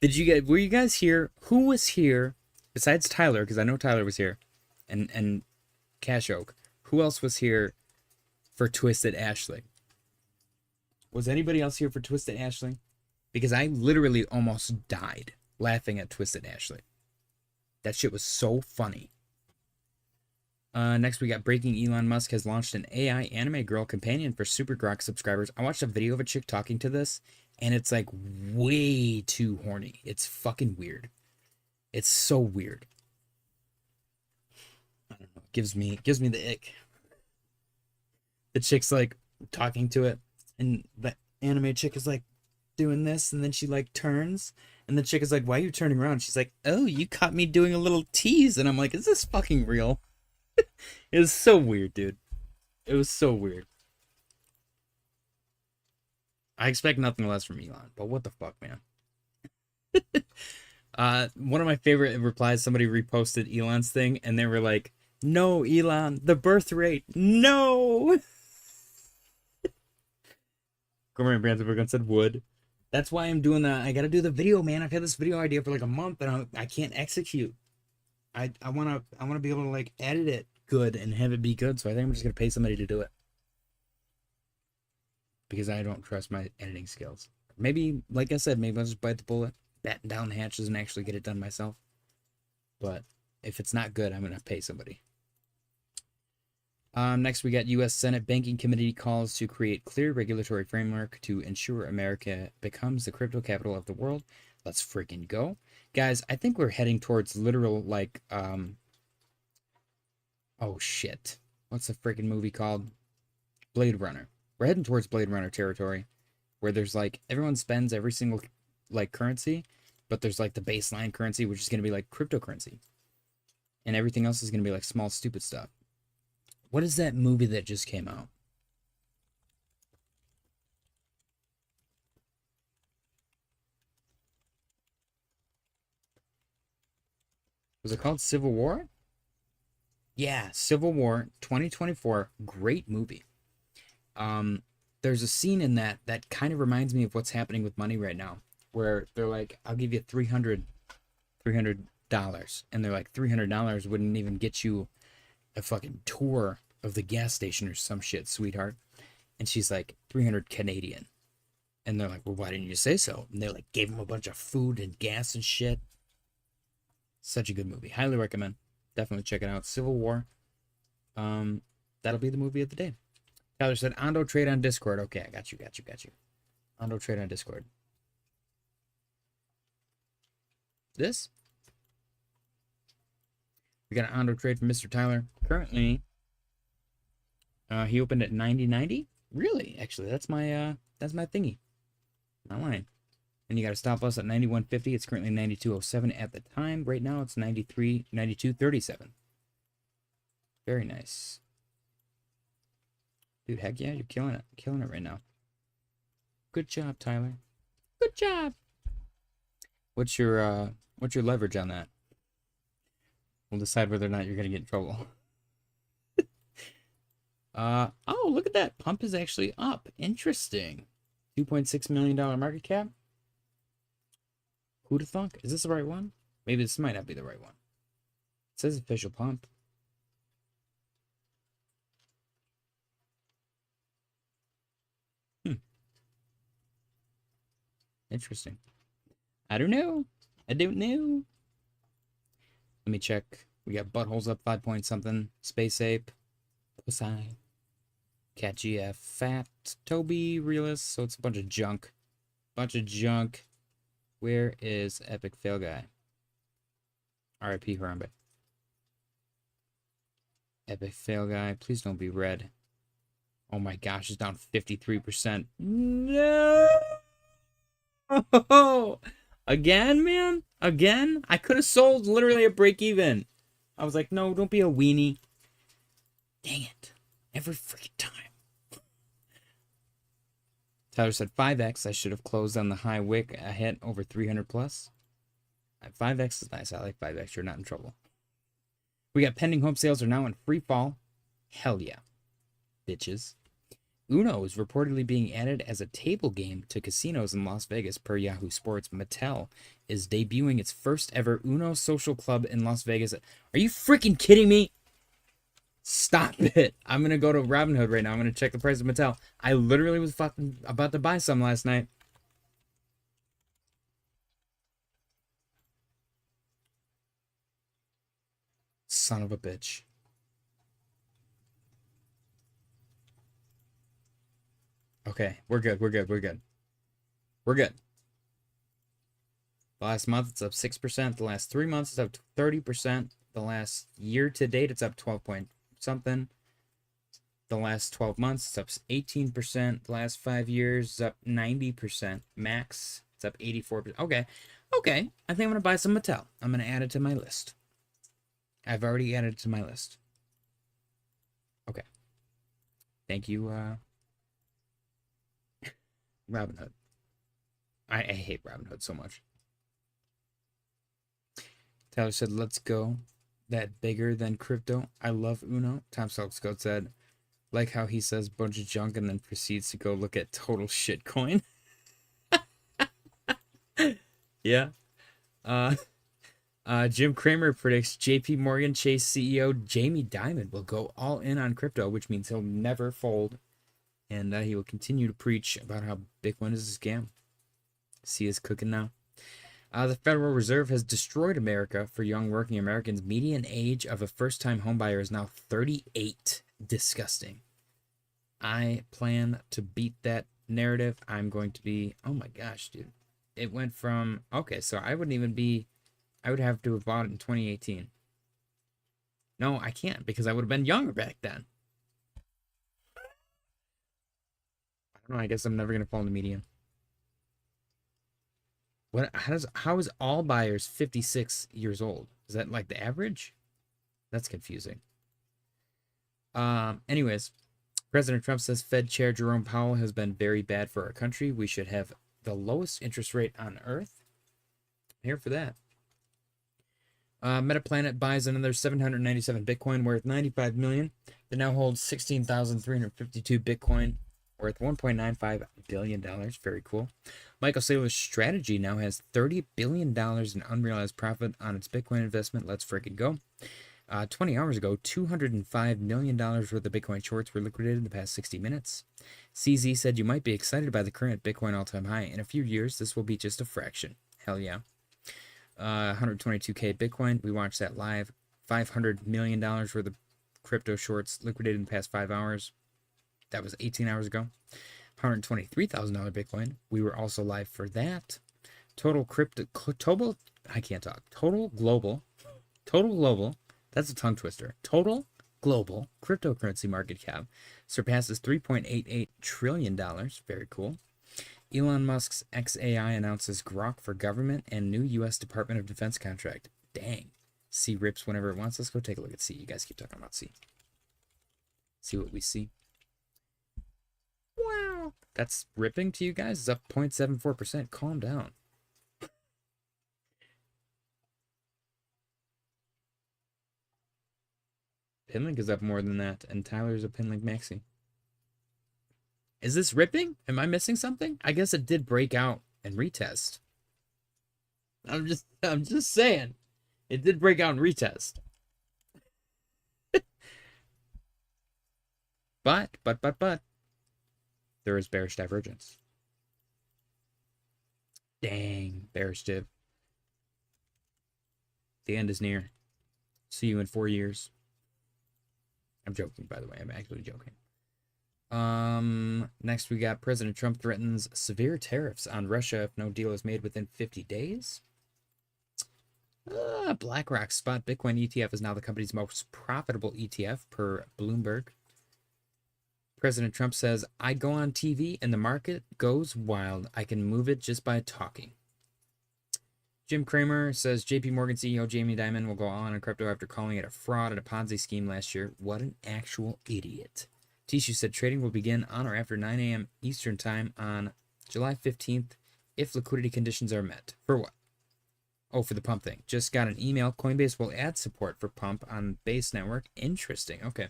Were you guys here? Who was here besides Tyler? Because I know Tyler was here, and Cash Oak. Who else was here for Twisted Ashley? Was anybody else here for Twisted Ashley? Because I literally almost died laughing at Twisted Ashley. That shit was so funny. Next we got breaking. Elon Musk has launched an AI anime girl companion for Super Grok subscribers. I watched a video of a chick talking to this, and it's like way too horny. It's fucking weird. It's so weird. I don't know. It gives me the ick. The chick's like talking to it, and the anime chick is like doing this, and then she like turns, and the chick is like, why are you turning around? She's like, oh, you caught me doing a little tease. And I'm like, is this fucking real? It was so weird, dude. It was so weird. I expect nothing less from Elon, but what the fuck, man? One of my favorite replies, somebody reposted Elon's thing, and they were like, no, Elon, the birth rate, no! Gourmet Brandsburg said wood. That's why I'm doing that. I gotta do the video, man. I've had this video idea for like a month and I can't execute. I wanna be able to like edit it good and have it be good. So I think I'm just gonna pay somebody to do it. Because I don't trust my editing skills. Maybe, like I said, maybe I'll just bite the bullet, batten down the hatches, and actually get it done myself. But if it's not good, I'm gonna pay somebody. Next, we got U.S. Senate Banking Committee calls to create clear regulatory framework to ensure America becomes the crypto capital of the world. Let's freaking go. Guys, I think we're heading towards literal, like, oh, shit. What's the freaking movie called? Blade Runner. We're heading towards Blade Runner territory, where there's, like, everyone spends every single, like, currency, but there's, like, the baseline currency, which is going to be, like, cryptocurrency. And everything else is going to be, like, small, stupid stuff. What is that movie that just came out? Was it called Civil War? Yeah, Civil War 2024. Great movie. There's a scene in that kind of reminds me of what's happening with money right now, where they're like, I'll give you $300. And they're like, $300 wouldn't even get you a fucking tour of the gas station or some shit, sweetheart. And she's like, 300 Canadian. And they're like, well, why didn't you say so? And they like gave him a bunch of food and gas and shit. Such a good movie. Highly recommend. Definitely check it out. Civil War. That'll be the movie of the day. Tyler said, Ondo trade on Discord. Okay, I got you. Ondo trade on Discord. This? We got an Ondo trade from Mr. Tyler. Currently, he opened at 90.90. Really? Actually, that's my thingy. Not lying. And you got to stop loss at 91.50. It's currently 92.07 at the time. Right now, it's 92.37. Very nice. Dude, heck yeah, you're killing it. Killing it right now. Good job, Tyler. Good job. What's your leverage on that? We'll decide whether or not you're gonna get in trouble. Oh, look at that. Pump is actually up. Interesting. $2.6 million market cap. Who'da thunk? Is this the right one? Maybe this might not be the right one. It says official pump. Interesting. I don't know. Let me check. We got buttholes up 5 point something. Space Ape. Pussy. Cat GF. Fat. Toby. Realist. So it's a bunch of junk. Where is Epic Fail Guy? RIP Harambe. Epic Fail Guy. Please don't be red. Oh my gosh, it's down 53%. No! Oh, again, man? Again? I could have sold literally at break even. I was like, no, don't be a weenie. Dang it. Every freaking time. Tyler said 5x. I should have closed on the high wick. I hit over 300 plus. 5x is nice. I like 5x. You're not in trouble. We got pending home sales are now in free fall. Hell yeah. Bitches. Uno is reportedly being added as a table game to casinos in Las Vegas per Yahoo Sports. Mattel is debuting its first ever Uno social club in Las Vegas. Are you freaking kidding me? Stop it. I'm going to go to Robinhood right now. I'm going to check the price of Mattel. I literally was fucking about to buy some last night. Son of a bitch. Okay, we're good. The last month, it's up 6%. The last 3 months, it's up 30%. The last year to date, it's up 12 point something. The last 12 months, it's up 18%. The last 5 years, it's up 90%. Max, it's up 84%. Okay. I think I'm going to buy some Mattel. I'm going to add it to my list. I've already added it to my list. Okay. Thank you, Robinhood. I hate Robinhood so much. Tyler said, let's go. That bigger than crypto. I love Uno. Tom Selkscode said, Like how he says bunch of junk and then proceeds to go look at total shitcoin. Yeah. Uh, Jim Cramer predicts JP Morgan Chase CEO Jamie Dimon will go all in on crypto, which means he'll never fold. And he will continue to preach about how Bitcoin is a scam. See us cooking now. The Federal Reserve has destroyed America for young working Americans. Median age of a first-time homebuyer is now 38. Disgusting. I plan to beat that narrative. I'm going to be... Oh my gosh, dude. It went from... Okay, so I wouldn't even be... I would have to have bought it in 2018. No, I can't because I would have been younger back then. I don't know. I guess I'm never going to fall into median. What? How is all buyers 56 years old? Is that like the average? That's confusing. Anyways, President Trump says Fed Chair Jerome Powell has been very bad for our country. We should have the lowest interest rate on earth. I'm here for that. Metaplanet buys another 797 Bitcoin worth 95 million. They now hold 16,352 Bitcoin worth $1.95 billion. Very cool. Michael Saylor's strategy now has $30 billion in unrealized profit on its Bitcoin investment. Let's freaking go. 20 hours ago, $205 million worth of Bitcoin shorts were liquidated in the past 60 minutes. CZ said you might be excited by the current Bitcoin all-time high. In a few years, this will be just a fraction. Hell yeah. 122K Bitcoin. We watched that live. $500 million worth of crypto shorts liquidated in the past 5 hours. That was 18 hours ago. $123,000 Bitcoin. We were also live for that. Total global. That's a tongue twister. Total global cryptocurrency market cap surpasses $3.88 trillion. Very cool. Elon Musk's XAI announces Grok for government and new U.S. Department of Defense contract. Dang. C rips whenever it wants. Let's go take a look at C. You guys keep talking about C. See what we see. Wow. That's ripping to you guys. It's up 0.74%. Calm down. Pinlink is up more than that, and Tyler's a Pinlink Maxi. Is this ripping? Am I missing something? I guess it did break out and retest. I'm just saying. It did break out and retest. But there is bearish divergence. Dang, bearish div. The end is near. See you in 4 years. I'm joking, by the way. I'm actually joking. Next we got President Trump threatens severe tariffs on Russia if no deal is made within 50 days. BlackRock's spot Bitcoin ETF is now the company's most profitable ETF per Bloomberg. President Trump says, I go on TV and the market goes wild. I can move it just by talking. Jim Cramer says JP Morgan CEO Jamie Dimon will go on crypto after calling it a fraud and a Ponzi scheme last year. What an actual idiot. Tishu said trading will begin on or after 9 a.m. Eastern Time on July 15th if liquidity conditions are met. For what? Oh, for the pump thing. Just got an email. Coinbase will add support for pump on Base Network. Interesting. Okay.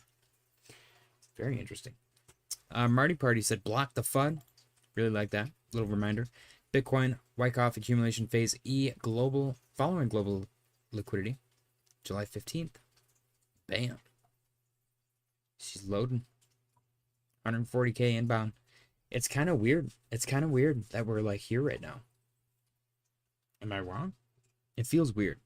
Very interesting. Marty Party said block the FUD. Really like that. Little reminder. Bitcoin, Wyckoff accumulation phase E global following global liquidity. July 15th. Bam. She's loading. 140K inbound. It's kind of weird. It's kind of weird that we're like here right now. Am I wrong? It feels weird.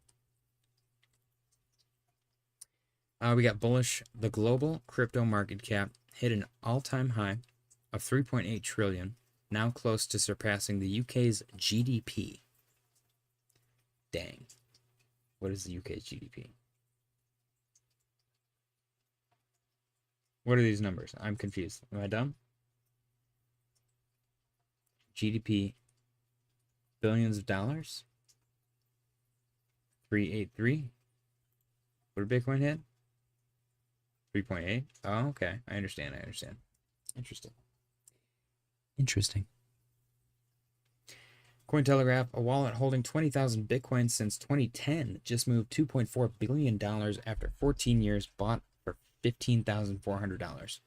We got bullish. The global crypto market cap hit an all-time high of 3.8 trillion, now close to surpassing the UK's GDP. Dang. What is the UK's GDP? What are these numbers? I'm confused. Am I dumb? GDP, billions of dollars. 383. What did Bitcoin hit? 3.8. Oh, okay. I understand. Interesting. Cointelegraph, a wallet holding 20,000 Bitcoin since 2010, just moved $2.4 billion after 14 years, bought for $15,400.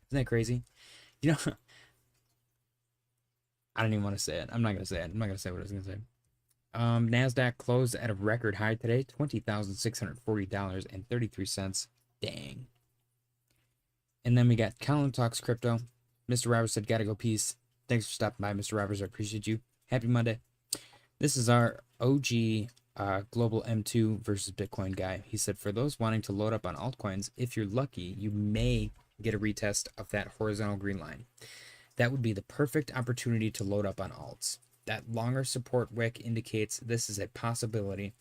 Isn't that crazy? You know, I don't even want to say it. I'm not gonna say it. I'm not gonna say what I was gonna say. NASDAQ closed at a record high today, $20,640.33. Dang. And then we got Colin Talks Crypto. Mr. Roberts said, gotta go, peace. Thanks for stopping by, Mr. Roberts. I appreciate you. Happy Monday. This is our OG Global M2 versus Bitcoin guy. He said, for those wanting to load up on altcoins, if you're lucky, you may get a retest of that horizontal green line. That would be the perfect opportunity to load up on alts. That longer support wick indicates this is a possibility.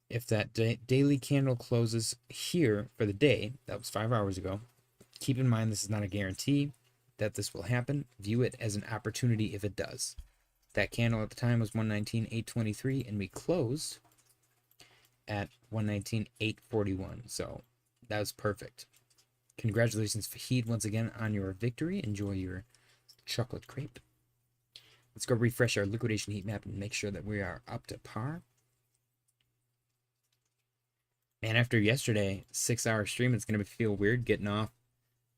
If that daily candle closes here for the day, that was 5 hours ago, keep in mind this is not a guarantee that this will happen. View it as an opportunity if it does. That candle at the time was 119.823, and we closed at 119.841. So that was perfect. Congratulations, Fahid, once again on your victory. Enjoy your chocolate crepe. Let's go refresh our liquidation heat map and make sure that we are up to par. Man, after yesterday, 6-hour stream, it's going to feel weird getting off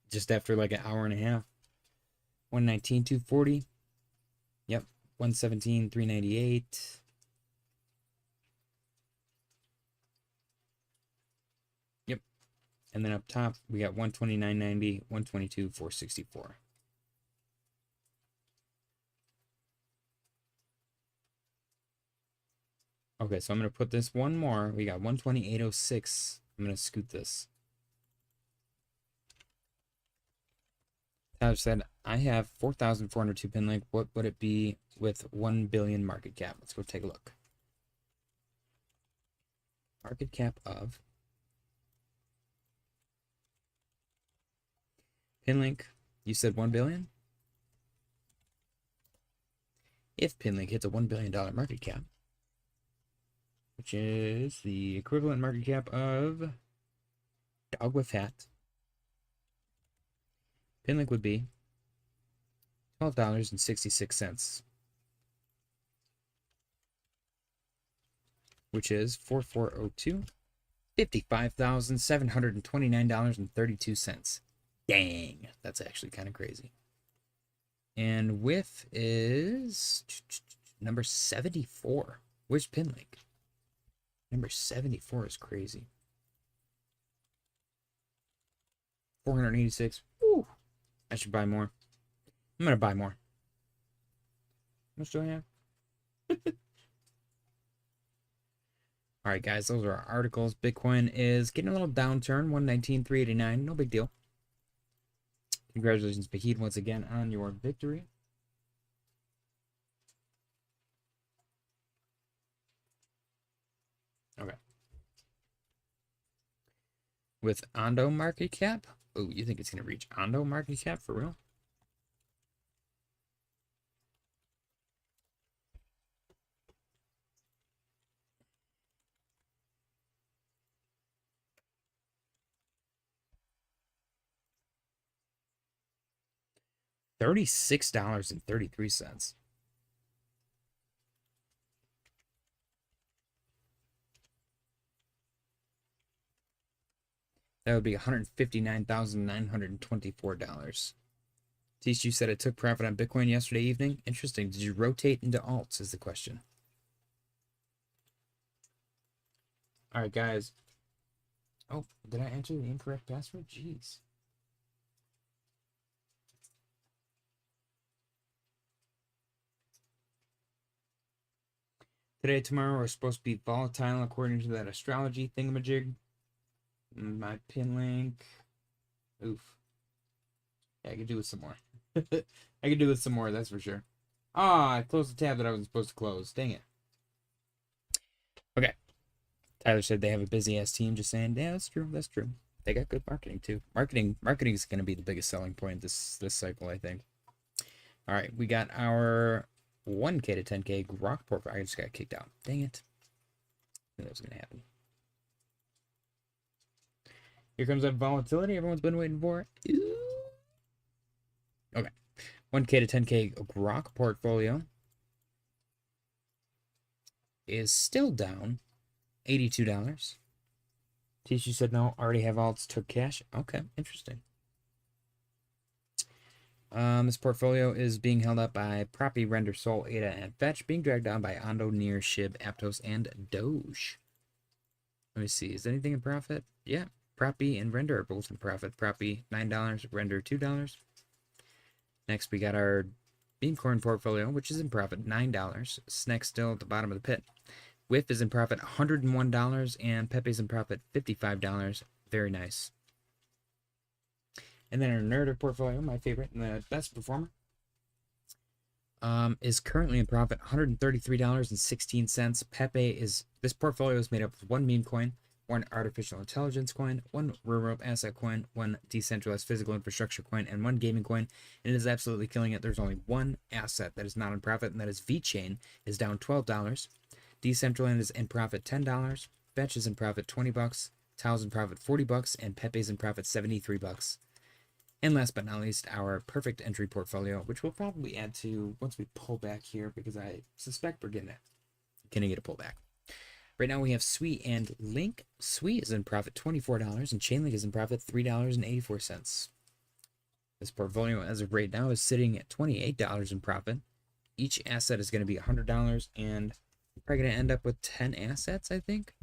just after like an hour and a half. 119.240. Yep. 117.398. Yep. And then up top, we got 129.90, 122.464. Okay, so I'm going to put this one more. We got 128.06. I'm going to scoot this. Tyler said, I have 4,402 pin link. What would it be with 1 billion market cap? Let's go take a look. Market cap of pin link. You said 1 billion? If pin link hits a $1 billion market cap, which is the equivalent market cap of Dog with Hat, pin link would be $12.66, which is 4402, $55,729.32. Dang, that's actually kind of crazy. And width is number 74. Where's pin link? Number 74 is crazy. 486. Woo! I should buy more. I'm gonna buy more. How much do I have? All right, guys, those are our articles. Bitcoin is getting a little downturn, 119.389. No big deal. Congratulations, Bahid, once again on your victory. Okay. With Ondo market cap? Oh, you think it's going to reach Ondo market cap for real? $36.33. That would be $159,924. Tish, you said it took profit on Bitcoin yesterday evening. Interesting. Did you rotate into alts is the question. All right, guys. Oh, did I enter the incorrect password? Jeez. Today, tomorrow are supposed to be volatile according to that astrology thingamajig. My pin link. Oof. Yeah, I could do with some more. I could do with some more, that's for sure. Ah, I closed the tab that I wasn't supposed to close. Dang it. Okay. Tyler said they have a busy ass team. Just saying, yeah, that's true. That's true. They got good marketing too. Marketing is going to be the biggest selling point this cycle, I think. All right, we got our 1K to 10K Grok portfolio. I just got kicked out. Dang it. I knew that was going to happen. Here comes that volatility everyone's been waiting for. Okay. 1K to 10K Grok portfolio is still down $82. Tishu said no, already have alts, took cash. Okay, interesting. This portfolio is being held up by Proppy, Render, Sol, ADA, and Fetch, being dragged down by Ondo, Near, Shib, Aptos, and Doge. Let me see. Is anything in profit? Yeah. Proppy and Render are both in profit. Proppy, $9. Render, $2. Next, we got our Memecoin portfolio, which is in profit, $9. SNEK still at the bottom of the pit. WIF is in profit, $101, and Pepe's in profit, $55. Very nice. And then our Nerder portfolio, my favorite and the best performer, is currently in profit, $133.16. Pepe is, this portfolio is made up of one meme coin, one artificial intelligence coin, one real-world asset coin, one decentralized physical infrastructure coin, and one gaming coin. And it is absolutely killing it. There's only one asset that is not in profit, and that is VeChain, is down $12. Decentraland is in profit, $10. Fetch is in profit, $20. Tao's in profit, $40, and Pepe's in profit, $73. And last but not least, our perfect entry portfolio, which we'll probably add to once we pull back here, because I suspect we're gonna get a pullback. Right now we have Sui and Link. Sui is in profit, $24, and Chainlink is in profit, $3.84. This portfolio, as of right now, is sitting at $28 in profit. Each asset is going to be $100, and we're probably going to end up with 10 assets, I think.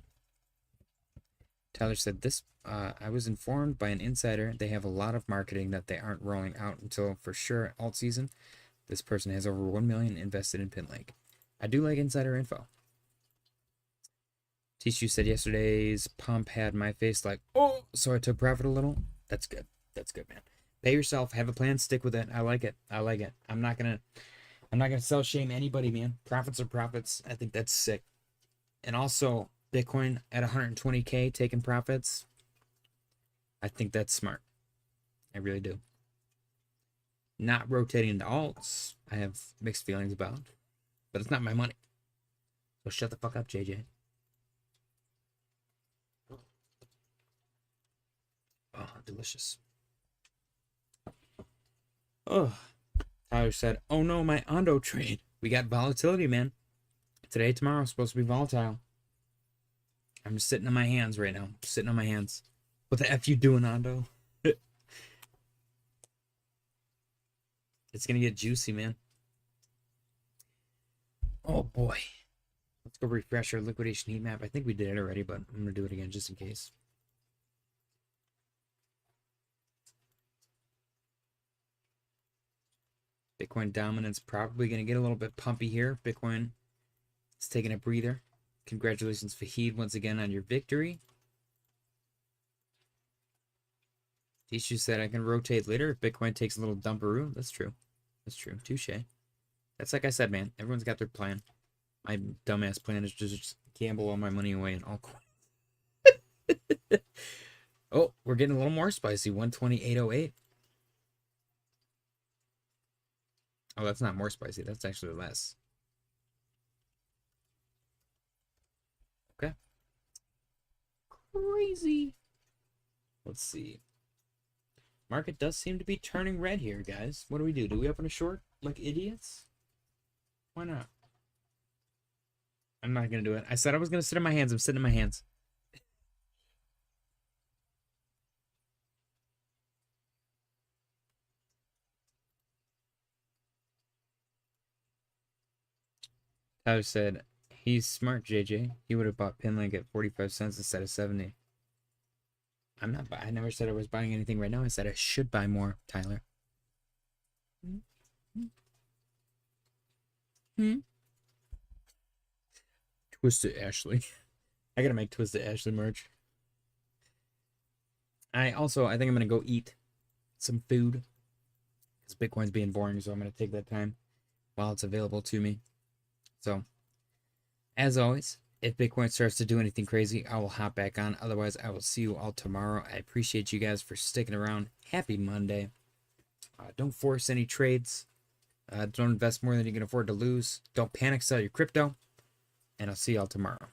Tyler said this, I was informed by an insider they have a lot of marketing that they aren't rolling out until for sure alt season. This person has over 1 million invested in PinLink. I do like insider info. Tishu said yesterday's pump had my face like, oh, so I took profit a little. That's good. That's good, man. Pay yourself, have a plan, stick with it. I like it. I like it. I'm not gonna sell shame anybody, man. Profits are profits. I think that's sick. And also, Bitcoin at 120K taking profits. I think that's smart. I really do. Not rotating into alts, I have mixed feelings about, but it's not my money. So shut the fuck up, JJ. Oh, delicious. Oh, Tyler said, oh no, my Ondo trade. We got volatility, man. Today, tomorrow, supposed to be volatile. I'm just sitting on my hands right now. Sitting on my hands. What the F you doing, Ondo? It's going to get juicy, man. Oh, boy. Let's go refresh our liquidation heat map. I think we did it already, but I'm going to do it again just in case. Bitcoin dominance probably going to get a little bit pumpy here. Bitcoin is taking a breather. Congratulations, Fahid, once again on your victory. Tishu said I can rotate later if Bitcoin takes a little dumperoo. That's true. That's true. Touche. That's like I said, man. Everyone's got their plan. My dumbass plan is just gamble all my money away in altcoin. Oh, we're getting a little more spicy. 128.08. Oh, that's not more spicy. That's actually less. Okay. Crazy. Let's see. Market does seem to be turning red here, guys. What do we do? Do we open a short like idiots? Why not? I'm not going to do it. I said I was going to sit in my hands. I'm sitting in my hands. Tyler said, he's smart, JJ. He would have bought PinLink at 45 cents instead of 70. I'm not. I never said I was buying anything right now. I said I should buy more, Tyler. Twisted Ashley. I gotta make Twisted Ashley merch. I think I'm gonna go eat some food because Bitcoin's being boring, so I'm gonna take that time while it's available to me. So, as always, if Bitcoin starts to do anything crazy, I will hop back on. Otherwise, I will see you all tomorrow. I appreciate you guys for sticking around. Happy Monday. Don't force any trades. Don't invest more than you can afford to lose. Don't panic sell your crypto. And I'll see y'all tomorrow.